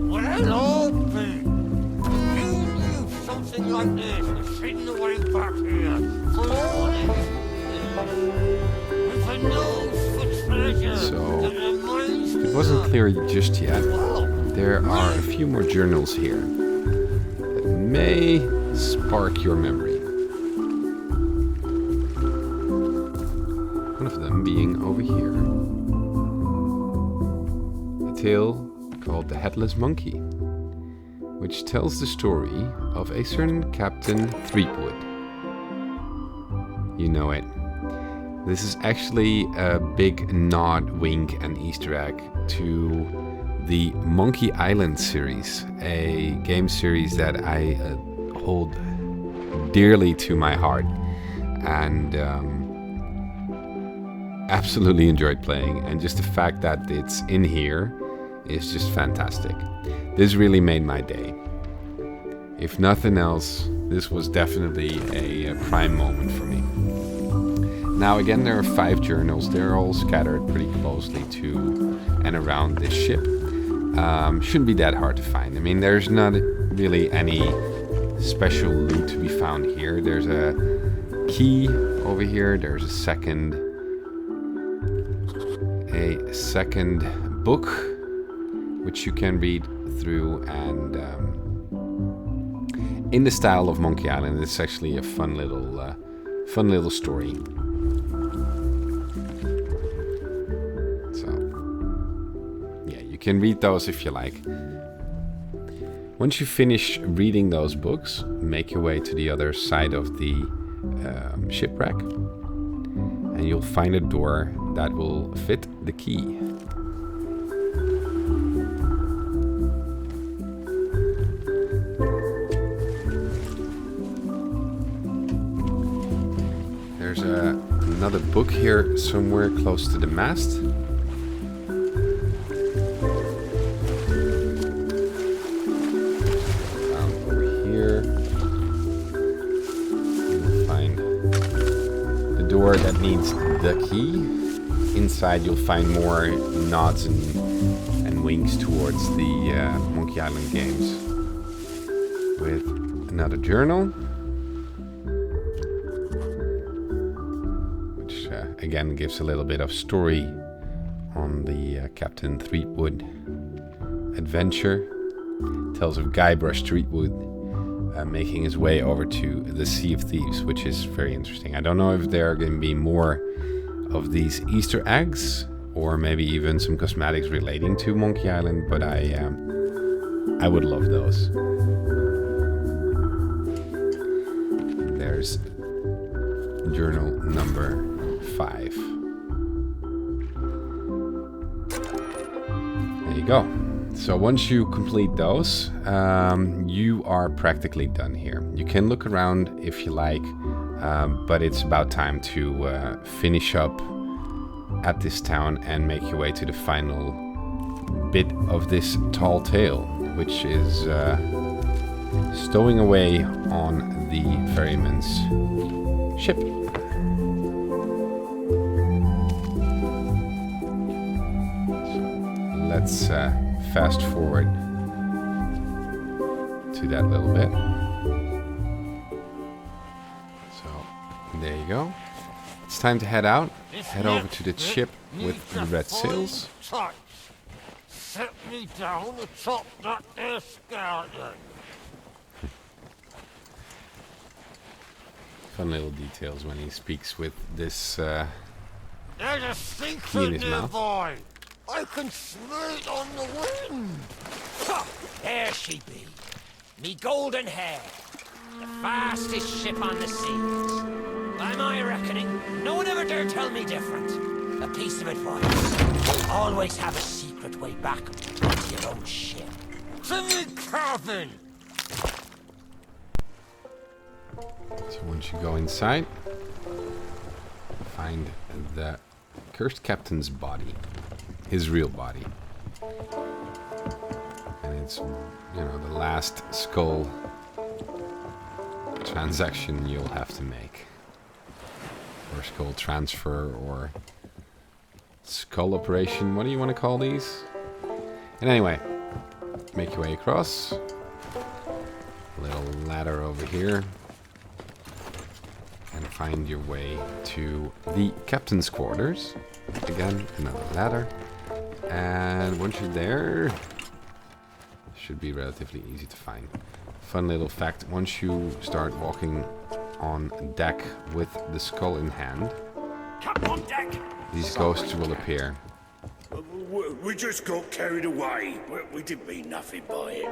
F: Well, Opie, you knew something like this was hidden away back here for all these years. With a nose for treasure
A: So,
F: that reminds me
A: it wasn't
F: of-
A: clear just yet.
F: Well,
A: There are a few more journals here that may spark your memory. One of them being over here. A tale called The Headless Monkey, which tells the story of a certain Captain Threepwood. You know it. This is actually a big nod, wink, and Easter egg to the Monkey Island series, a game series that I hold dearly to my heart and absolutely enjoyed playing. And just the fact that it's in here is just fantastic. This really made my day. If nothing else, this was definitely a prime moment for me. Now again, there are 5 journals. They're all scattered pretty closely to and around this ship. Shouldn't be that hard to find. I mean, there's not really any special loot to be found here. There's a key over here. There's a second book which you can read through, and in the style of Monkey Island, it's actually a fun little story. You can read those if you like. Once you finish reading those books, make your way to the other side of the shipwreck, and you'll find a door that will fit the key. There's another book here somewhere close to the mast. That needs the key. Inside you'll find more nods and wings towards the Monkey Island games with another journal, which again gives a little bit of story on the Captain Threepwood adventure. Tells of Guybrush Threepwood making his way over to the Sea of Thieves, which is very interesting. I don't know if there are going to be more of these Easter eggs, or maybe even some cosmetics relating to Monkey Island, but I would love those. There's journal number 5. There you go. So once you complete those, you are practically done here. You can look around if you like, but it's about time to finish up at this town and make your way to the final bit of this tall tale, which is stowing away on the ferryman's ship. So let's fast forward to that little bit. So there you go. It's time to head out. Head over to the ship with the red sails.
F: Set me down atop that there skeleton.
A: Fun little details when he speaks with this
F: There's a
A: in
F: secret
A: his mouth.
F: nearby. I can smell it on the wind. Ha! There she be. Me golden hair. The fastest ship on the seas. By my reckoning, no one ever dare tell me different. A piece of advice. Always have a secret way back onto your own ship. To me cabin!
A: So once you go inside, find the cursed captain's body. His real body. And it's, you know, the last skull transaction you'll have to make. Or skull transfer, or skull operation, what do you want to call these? And anyway, make your way across. A little ladder over here. And find your way to the captain's quarters. Again, another ladder. And once you're there, should be relatively easy to find. Fun little fact, once you start walking on deck with the skull in hand,
F: Come on deck!
A: these ghosts will appear.
G: We just got carried away. We didn't mean nothing by it.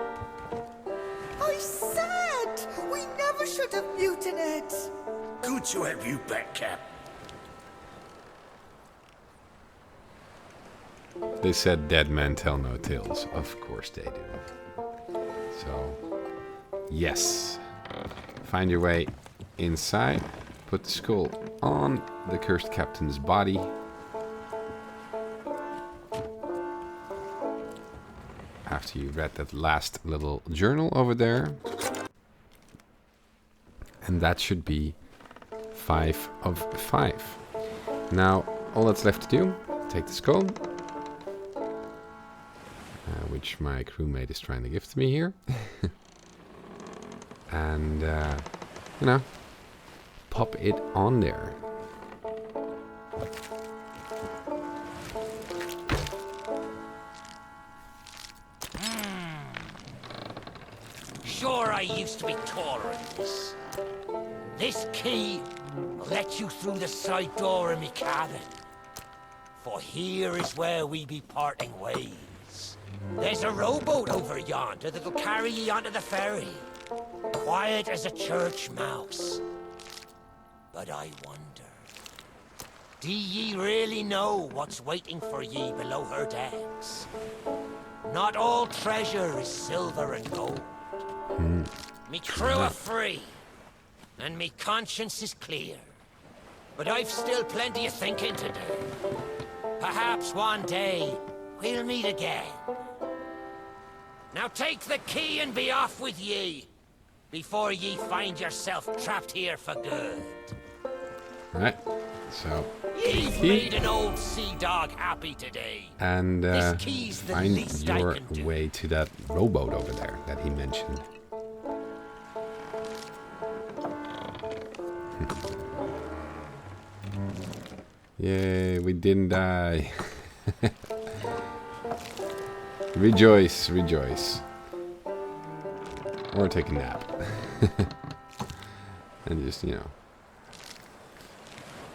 C: I said we never should have mutinied.
G: Good to have you back, Cap.
A: They said dead men tell no tales. Of course they do. So, yes. Find your way inside. Put the skull on the cursed captain's body. After you read that last little journal over there. And that should be 5 of 5. Now, all that's left to do, take the skull. Which my crewmate is trying to give to me here. And, you know, pop it on there.
F: Sure, I used to be taller than this. This key will let you through the side door of me cabin. For here is where we be parting ways. There's a rowboat over yonder that'll carry ye onto the ferry. Quiet as a church mouse. But I wonder, do ye really know what's waiting for ye below her decks? Not all treasure is silver and gold. Me crew are free, and me conscience is clear. But I've still plenty of thinking to do. Perhaps one day we'll meet again. Now take the key and be off with ye, before ye find yourself trapped here for good.
A: Alright, So,
F: You've
A: key.
F: made an old sea dog happy today.
A: And
F: This key's the
A: find
F: least I
A: your
F: can do.
A: way to that rowboat over there that he mentioned. Yay, we didn't die. Rejoice, rejoice. Or take a nap. And just, you know.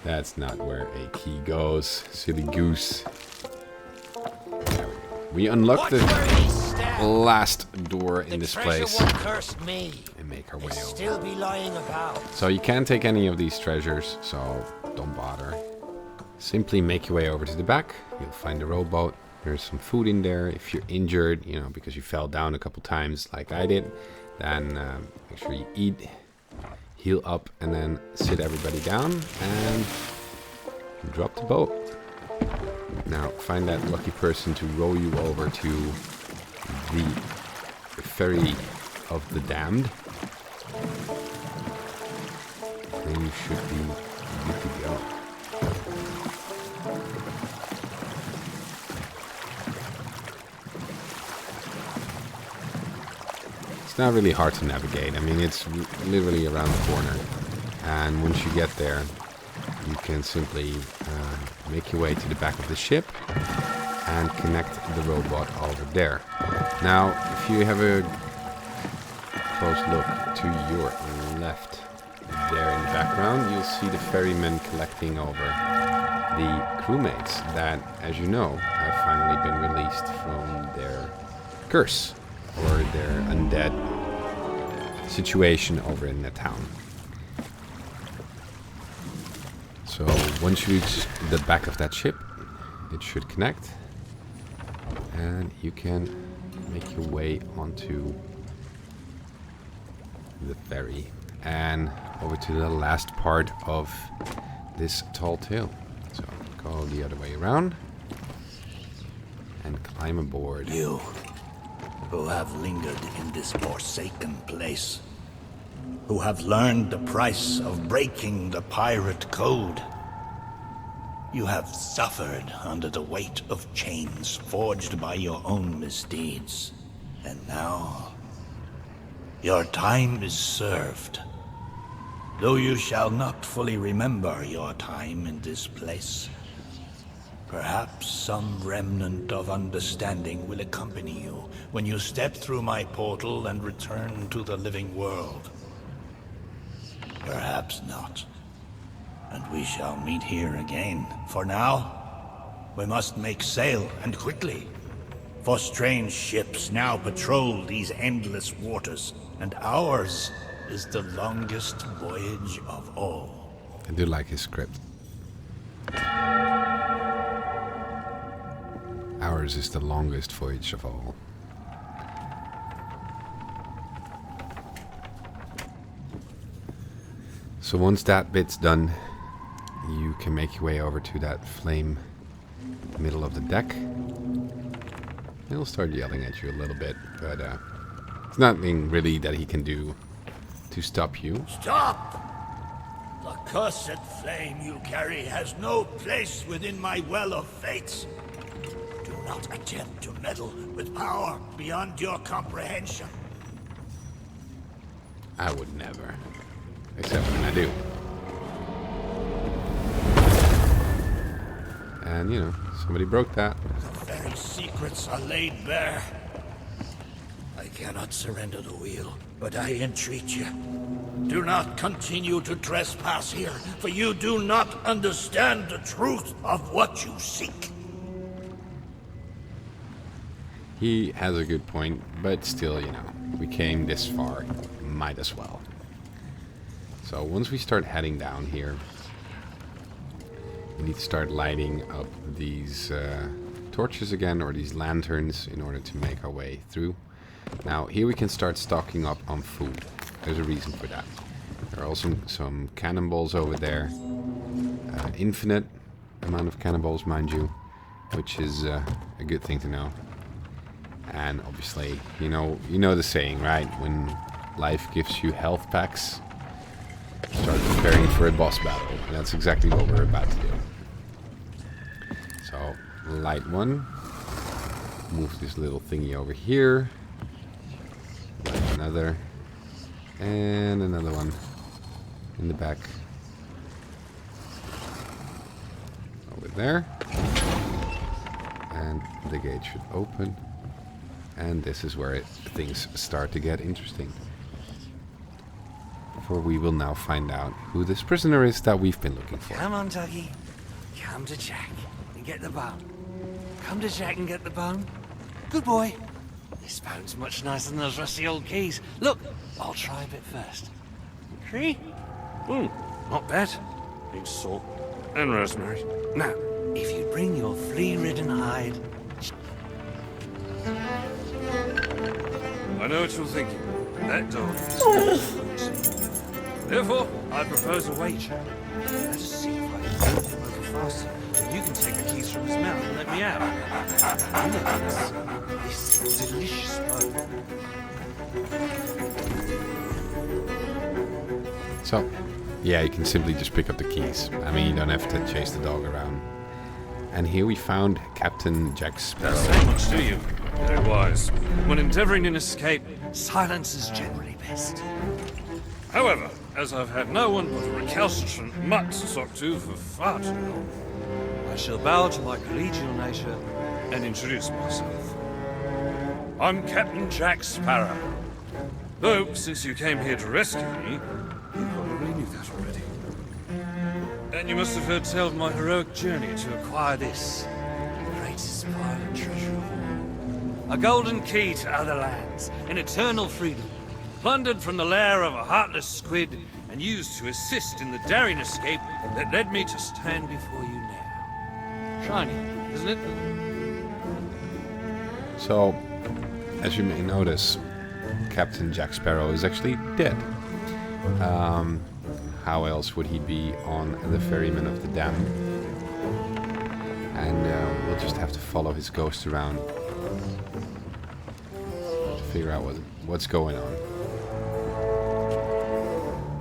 A: That's not where a key goes, silly goose. There we go. We unlocked the last door in this place.
F: Cursed me.
A: And make our way
F: They
A: over.
F: still be lying about.
A: So you can't take any of these treasures, so don't bother. Simply make your way over to the back. You'll find a rowboat. There's some food in there. If you're injured, you know, because you fell down a couple times like I did, then make sure you eat, heal up, and then sit everybody down and drop the boat. Now find that lucky person to row you over to the ferry of the damned. Then you should be good to go. It's not really hard to navigate. I mean, it's literally around the corner. And once you get there, you can simply make your way to the back of the ship and connect the rowboat over there. Now, if you have a close look to your left there in the background, you'll see the ferryman collecting over the crewmates that, as you know, have finally been released from their curse or their undead situation over in the town. So once you reach the back of that ship, it should connect and you can make your way onto the ferry and over to the last part of this tall tale. So go the other way around and climb aboard.
I: You who have lingered in this forsaken place, who have learned the price of breaking the pirate code. You have suffered under the weight of chains forged by your own misdeeds. And now, your time is served. Though you shall not fully remember your time in this place, perhaps some remnant of understanding will accompany you when you step through my portal and return to the living world. Perhaps not. And we shall meet here again. For now, we must make sail, and quickly. For strange ships now patrol these endless waters, and ours is the longest voyage of all.
A: I do like his script. Ours is the longest voyage of all. So once that bit's done, you can make your way over to that flame middle of the deck. He'll start yelling at you a little bit, but it's nothing really that he can do to stop you.
I: Stop! The cursed flame you carry has no place within my well of fates. Do not attempt to meddle with power beyond your comprehension.
A: I would never. Except when I do. And, you know, somebody broke that.
I: The very secrets are laid bare. I cannot surrender the wheel, but I entreat you. Do not continue to trespass here, for you do not understand the truth of what you seek.
A: He has a good point, but still, you know, we came this far. Might as well. So once we start heading down here, we need to start lighting up these torches again, or these lanterns, in order to make our way through. Now here we can start stocking up on food. There's a reason for that. There are also some cannonballs over there. Infinite amount of cannonballs, mind you, which is a good thing to know. And obviously, you know the saying, right? When life gives you health packs, start preparing for a boss battle. And that's exactly what we're about to do. So, light one. Move this little thingy over here. Light another. And another one in the back. Over there. And the gate should open. And this is where things start to get interesting. For we will now find out who this prisoner is that we've been looking for.
J: Come on, Dougie. Come to Jack and get the bone. Come to Jack and get the bone. Good boy. This bone's much nicer than those rusty old keys. Look, I'll try a bit first. See? Not bad. Needs salt and rosemary. Now, if you bring your flea-ridden hide... I know what you're thinking. That dog is... Therefore, I propose a wager. Let's see if I can move him over faster. You can take the keys from his mouth and let me out. Look at this delicious bone.
A: So, yeah, you can simply just pick up the keys. I mean, you don't have to chase the dog around. And here we found Captain Jack Sparrow.
J: Say much to you. Very wise. When endeavoring an escape, silence is generally best. However, as I've had no one but a recalcitrant mutt to talk to for far too long, I shall bow to my collegial nature and introduce myself. I'm Captain Jack Sparrow. Though, since you came here to rescue me, you probably knew that already. And you must have heard tell of my heroic journey to acquire this, the greatest pirate treasure of all. A golden key to other lands, in eternal freedom, plundered from the lair of a heartless squid, and used to assist in the daring escape that led me to stand before you now. Shiny, isn't it?
A: So, as you may notice, Captain Jack Sparrow is actually dead. How else would he be on the Ferryman of the Dam? And we'll just have to follow his ghost around to figure out what's going on.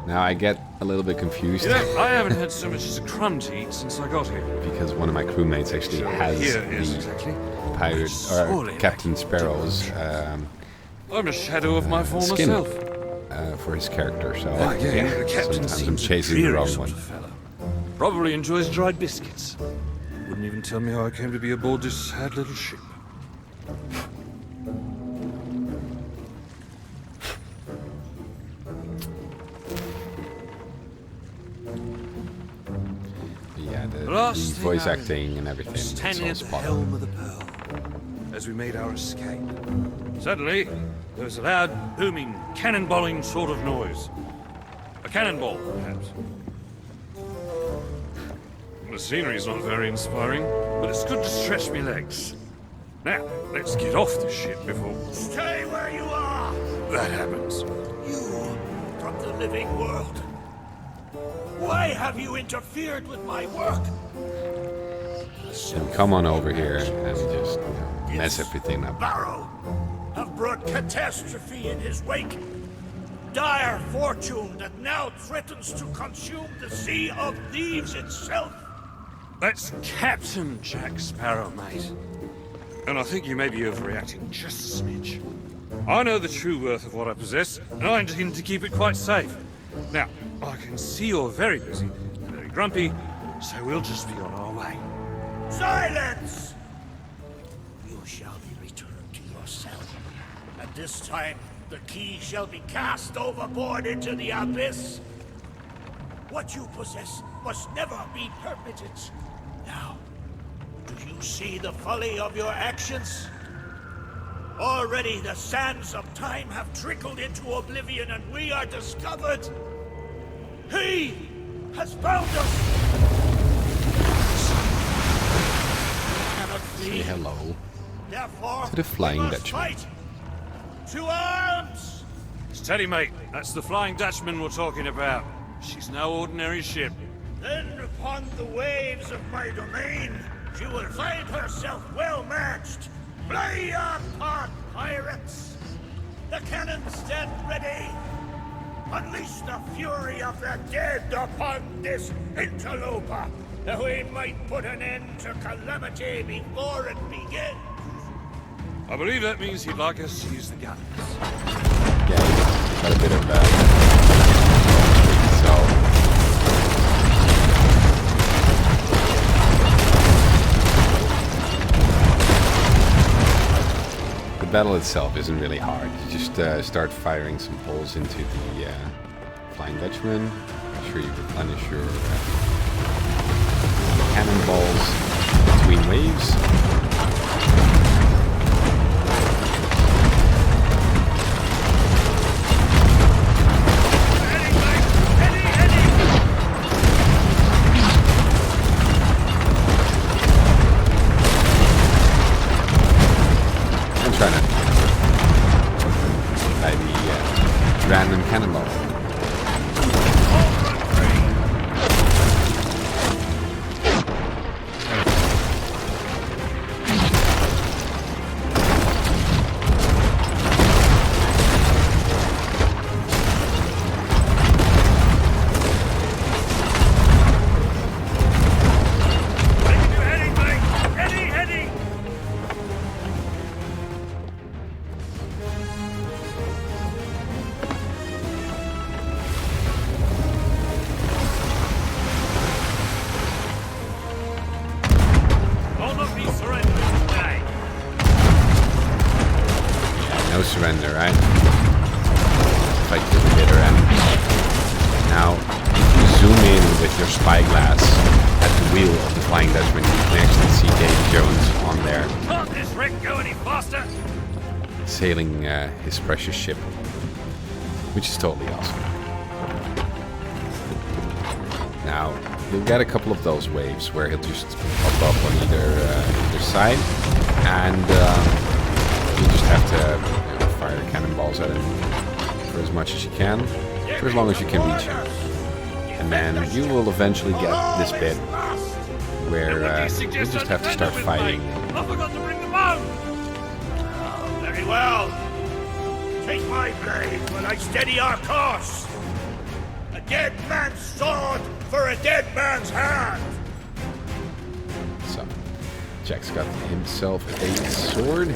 A: Now I get a little bit confused.
J: You know, I haven't had so much as a crumb to eat since I got here.
A: Because one of my crewmates actually has the pirate or Captain Sparrow's
J: I'm a shadow of my former
A: skin
J: self.
A: For his character, so
J: The captain
A: sometimes I'm
J: seems
A: chasing the wrong
J: sort
A: one.
J: of fellow. Probably enjoys dried biscuits. Wouldn't even tell me how I came to be aboard this sad little ship.
A: Yeah, the
J: Last thing
A: voice
J: I
A: acting and everything. It's
J: Standing
A: all
J: at the
A: spot
J: helm
A: on.
J: of the Pearl, as we made our escape. Suddenly, there was a loud, booming, cannonballing sort of noise. A cannonball, perhaps. The scenery's not very inspiring, but it's good to stretch me legs. Now, let's get off this ship before...
F: Stay where you are!
J: that happens.
F: You from the living world. Why have you interfered with my work?
A: So come on over here and just mess everything up.
F: Sparrow have brought catastrophe in his wake. Dire fortune that now threatens to consume the Sea of Thieves itself.
J: That's Captain Jack Sparrow, mate. And I think you may be overreacting just a smidge. I know the true worth of what I possess, and I intend to keep it quite safe. Now, I can see you're very busy and very grumpy, so we'll just be on our way.
F: Silence! You shall be returned to yourself. And this time, the key shall be cast overboard into the abyss. What you possess must never be permitted. Now, do you see the folly of your actions? Already the sands of time have trickled into oblivion and we are discovered. He has found us! Cannot
A: Say
F: flee.
A: hello
F: Therefore,
A: to the Flying
F: we must
A: Dutchman.
F: fight. To arms!
J: Steady, mate. That's the Flying Dutchman we're talking about. She's no ordinary ship.
F: Then upon the waves of my domain, she will find herself well matched. Play your part, pirates! The cannons stand ready!
E: Unleash the fury of the dead upon this interloper, that we might put an end to calamity before it begins.
J: I believe that means he'd like us to use the guns.
A: Yeah, he's got a bit of so the battle itself isn't really hard. You just start firing some holes into the Flying Dutchman. Make sure you replenish your cannonballs between waves. Trying to by the random cannonball. No surrender, right? Fight to the bitter end. Now, if you zoom in with your spyglass at the wheel of the Flying Dutchman, you can actually see Dave Jones on there.
J: Can't this wreck go any faster?
A: Sailing his precious ship, which is totally awesome. Now, you'll get a couple of those waves where he'll just pop up on either side, and you just have to fire cannonballs at him for as much as you can, for as long as you can reach him. And then you will eventually get this bit where you just have to start fighting.
J: I forgot to bring the bow!
E: Very well. Take my blade while I steady our course. A dead man's sword for a dead man's hand.
A: So, Jack's got himself a sword.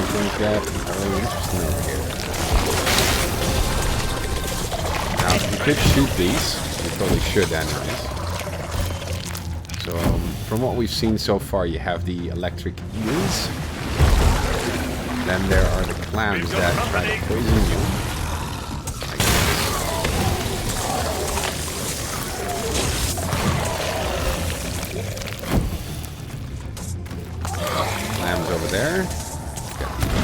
A: Things that are really interesting over here. Now, you could shoot these. You probably should, anyways. So, from what we've seen so far, you have the electric eels. Then there are the clams that try to poison you. Clams over there.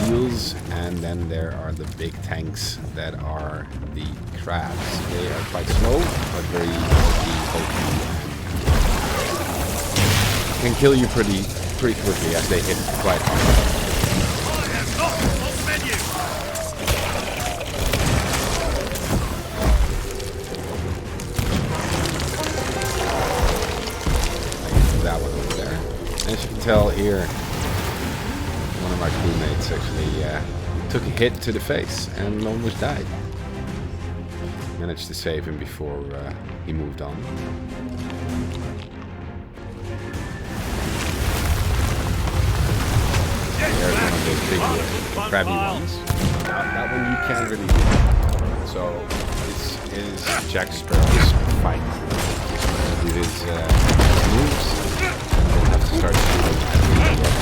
A: Eels, and then there are the big tanks that are the crabs. They are quite slow, but very OP. Can kill you pretty quickly as they hit quite hard. That one over there. As you can tell here, one of my crewmates actually took a hit to the face and almost died. Managed to save him before he moved on. There's one of those big crabby ones. That one you can't really do. So this is Jack Sparrow's fight. Do his moves, and we'll have to start shooting at the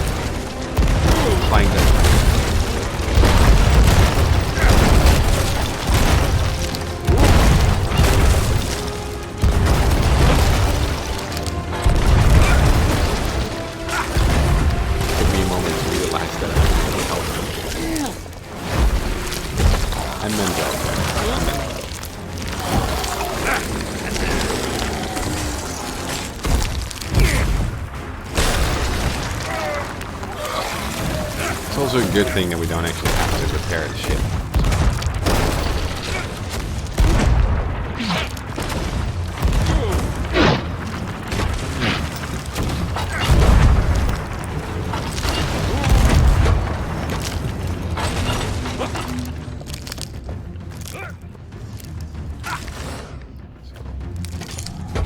A: Flying Dutchman. Took me a moment to realize that I was helping. And then go. It's also a good thing that we don't actually have to repair the ship.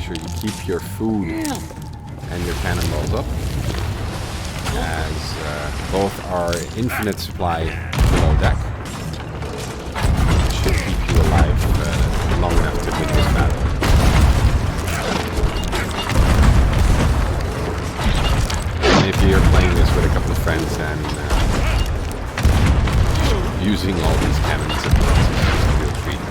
A: sure you keep your food and your cannonballs up, as both are infinite supply below deck. It should keep you alive long enough to win this battle. And if you're playing this with a couple of friends and using all these cannons at once, it's just a real treat.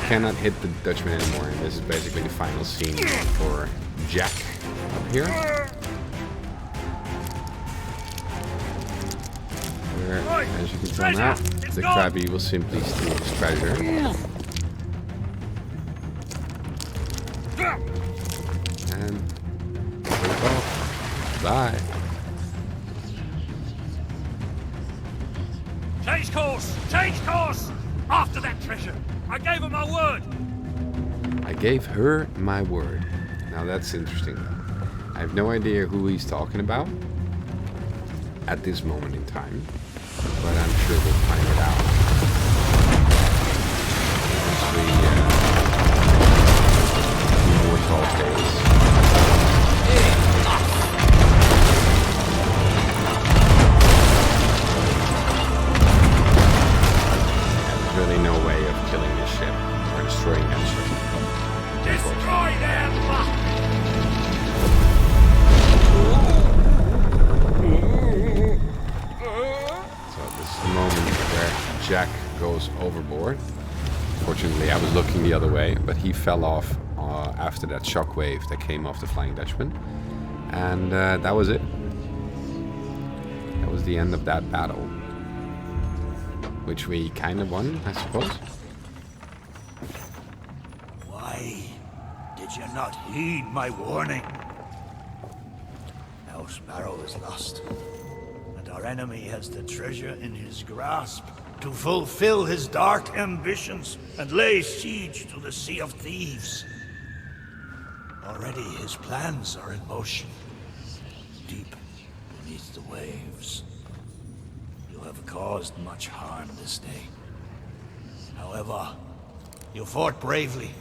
A: Cannot hit the Dutchman anymore, and this is basically the final scene for Jack up here. Where, as you can tell now, the Krabby will simply steal his treasure. And take off. Bye.
J: Change course! Change course! After that treasure! I gave her my word!
A: I gave her my word. Now that's interesting though. I have no idea who he's talking about at this moment in time, but I'm sure we'll find it out. Obviously, more tall tales. Really no way of killing this ship or destroying that ship.
J: Destroy them!
A: So this is the moment where Jack goes overboard. Fortunately, I was looking the other way, but he fell off after that shockwave that came off the Flying Dutchman. And that was it. That was the end of that battle. Which we kind of won, I suppose.
I: Why did you not heed my warning? Now Sparrow is lost, and our enemy has the treasure in his grasp to fulfill his dark ambitions and lay siege to the Sea of Thieves. Already his plans are in motion, deep beneath the waves. You have caused much harm this day. However, you fought bravely.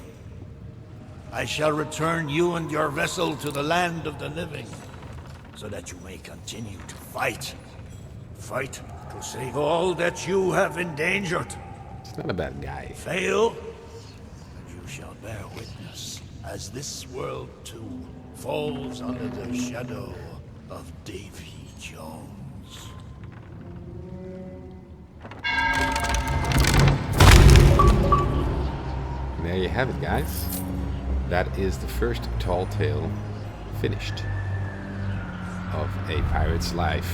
I: I shall return you and your vessel to the land of the living, so that you may continue to fight. Fight to save all that you have endangered.
A: He's not a bad guy.
I: Fail, and you shall bear witness, as this world too falls under the shadow of Davy Jones.
A: There you have it, guys. That is the first tall tale finished of a pirate's life.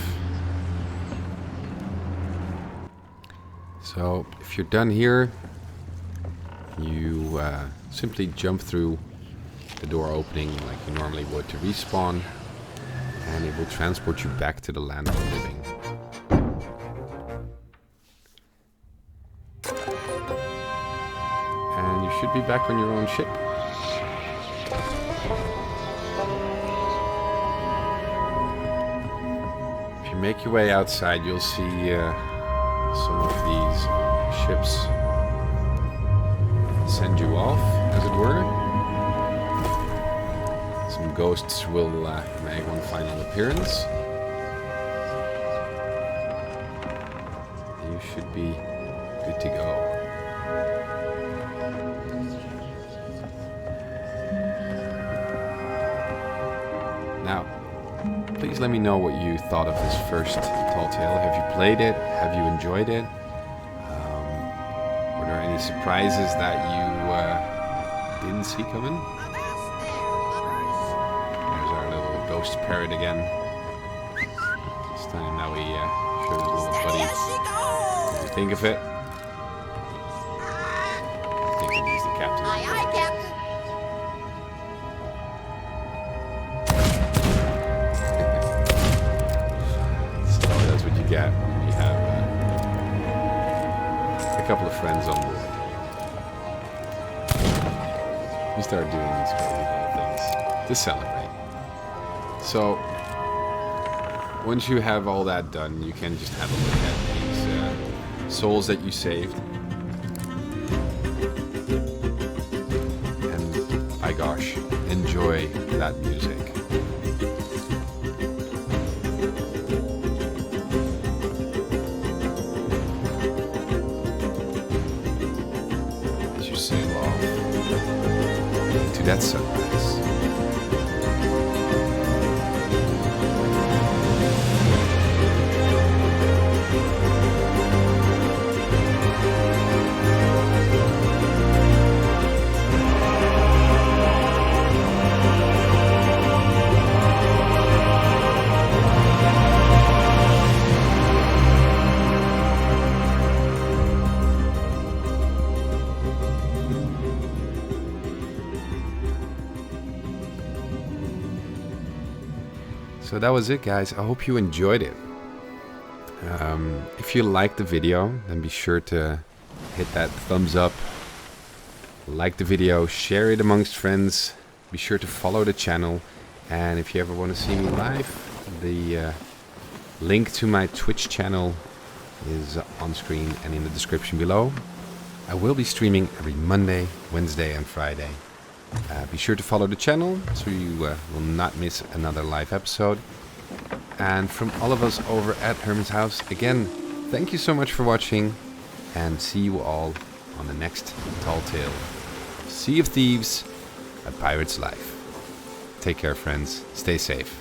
A: So if you're done here, you simply jump through the door opening like you normally would to respawn, and it will transport you back to the land of the living. And you should be back on your own ship. If you make your way outside, you'll see some of these ships send you off, as it were. Some ghosts will make one final appearance. You should be good to go. Now, please let me know what you thought of this first Tall Tale. Have you played it? Have you enjoyed it? Were there any surprises that you didn't see coming? There's our little ghost parrot again. This time now we show his little buddy. What do you think of it? I think he's the captain.
C: Aye, aye, Captain.
A: So that's what you get when you have a couple of friends on board. You start doing these crazy little things to celebrate. So once you have all that done, you can just have a look at these souls that you saved. And by gosh, enjoy that music. As you sail off to that sunrise. So that was it, guys. I hope you enjoyed it. If you liked the video, then be sure to hit that thumbs up. Like the video, share it amongst friends. Be sure to follow the channel. And if you ever want to see me live, the link to my Twitch channel is on screen and in the description below. I will be streaming every Monday, Wednesday and Friday. Be sure to follow the channel so you will not miss another live episode. And from all of us over at Herman's House, again, thank you so much for watching, and see you all on the next Tall Tale. Sea of Thieves, A Pirate's Life. Take care, friends. Stay safe.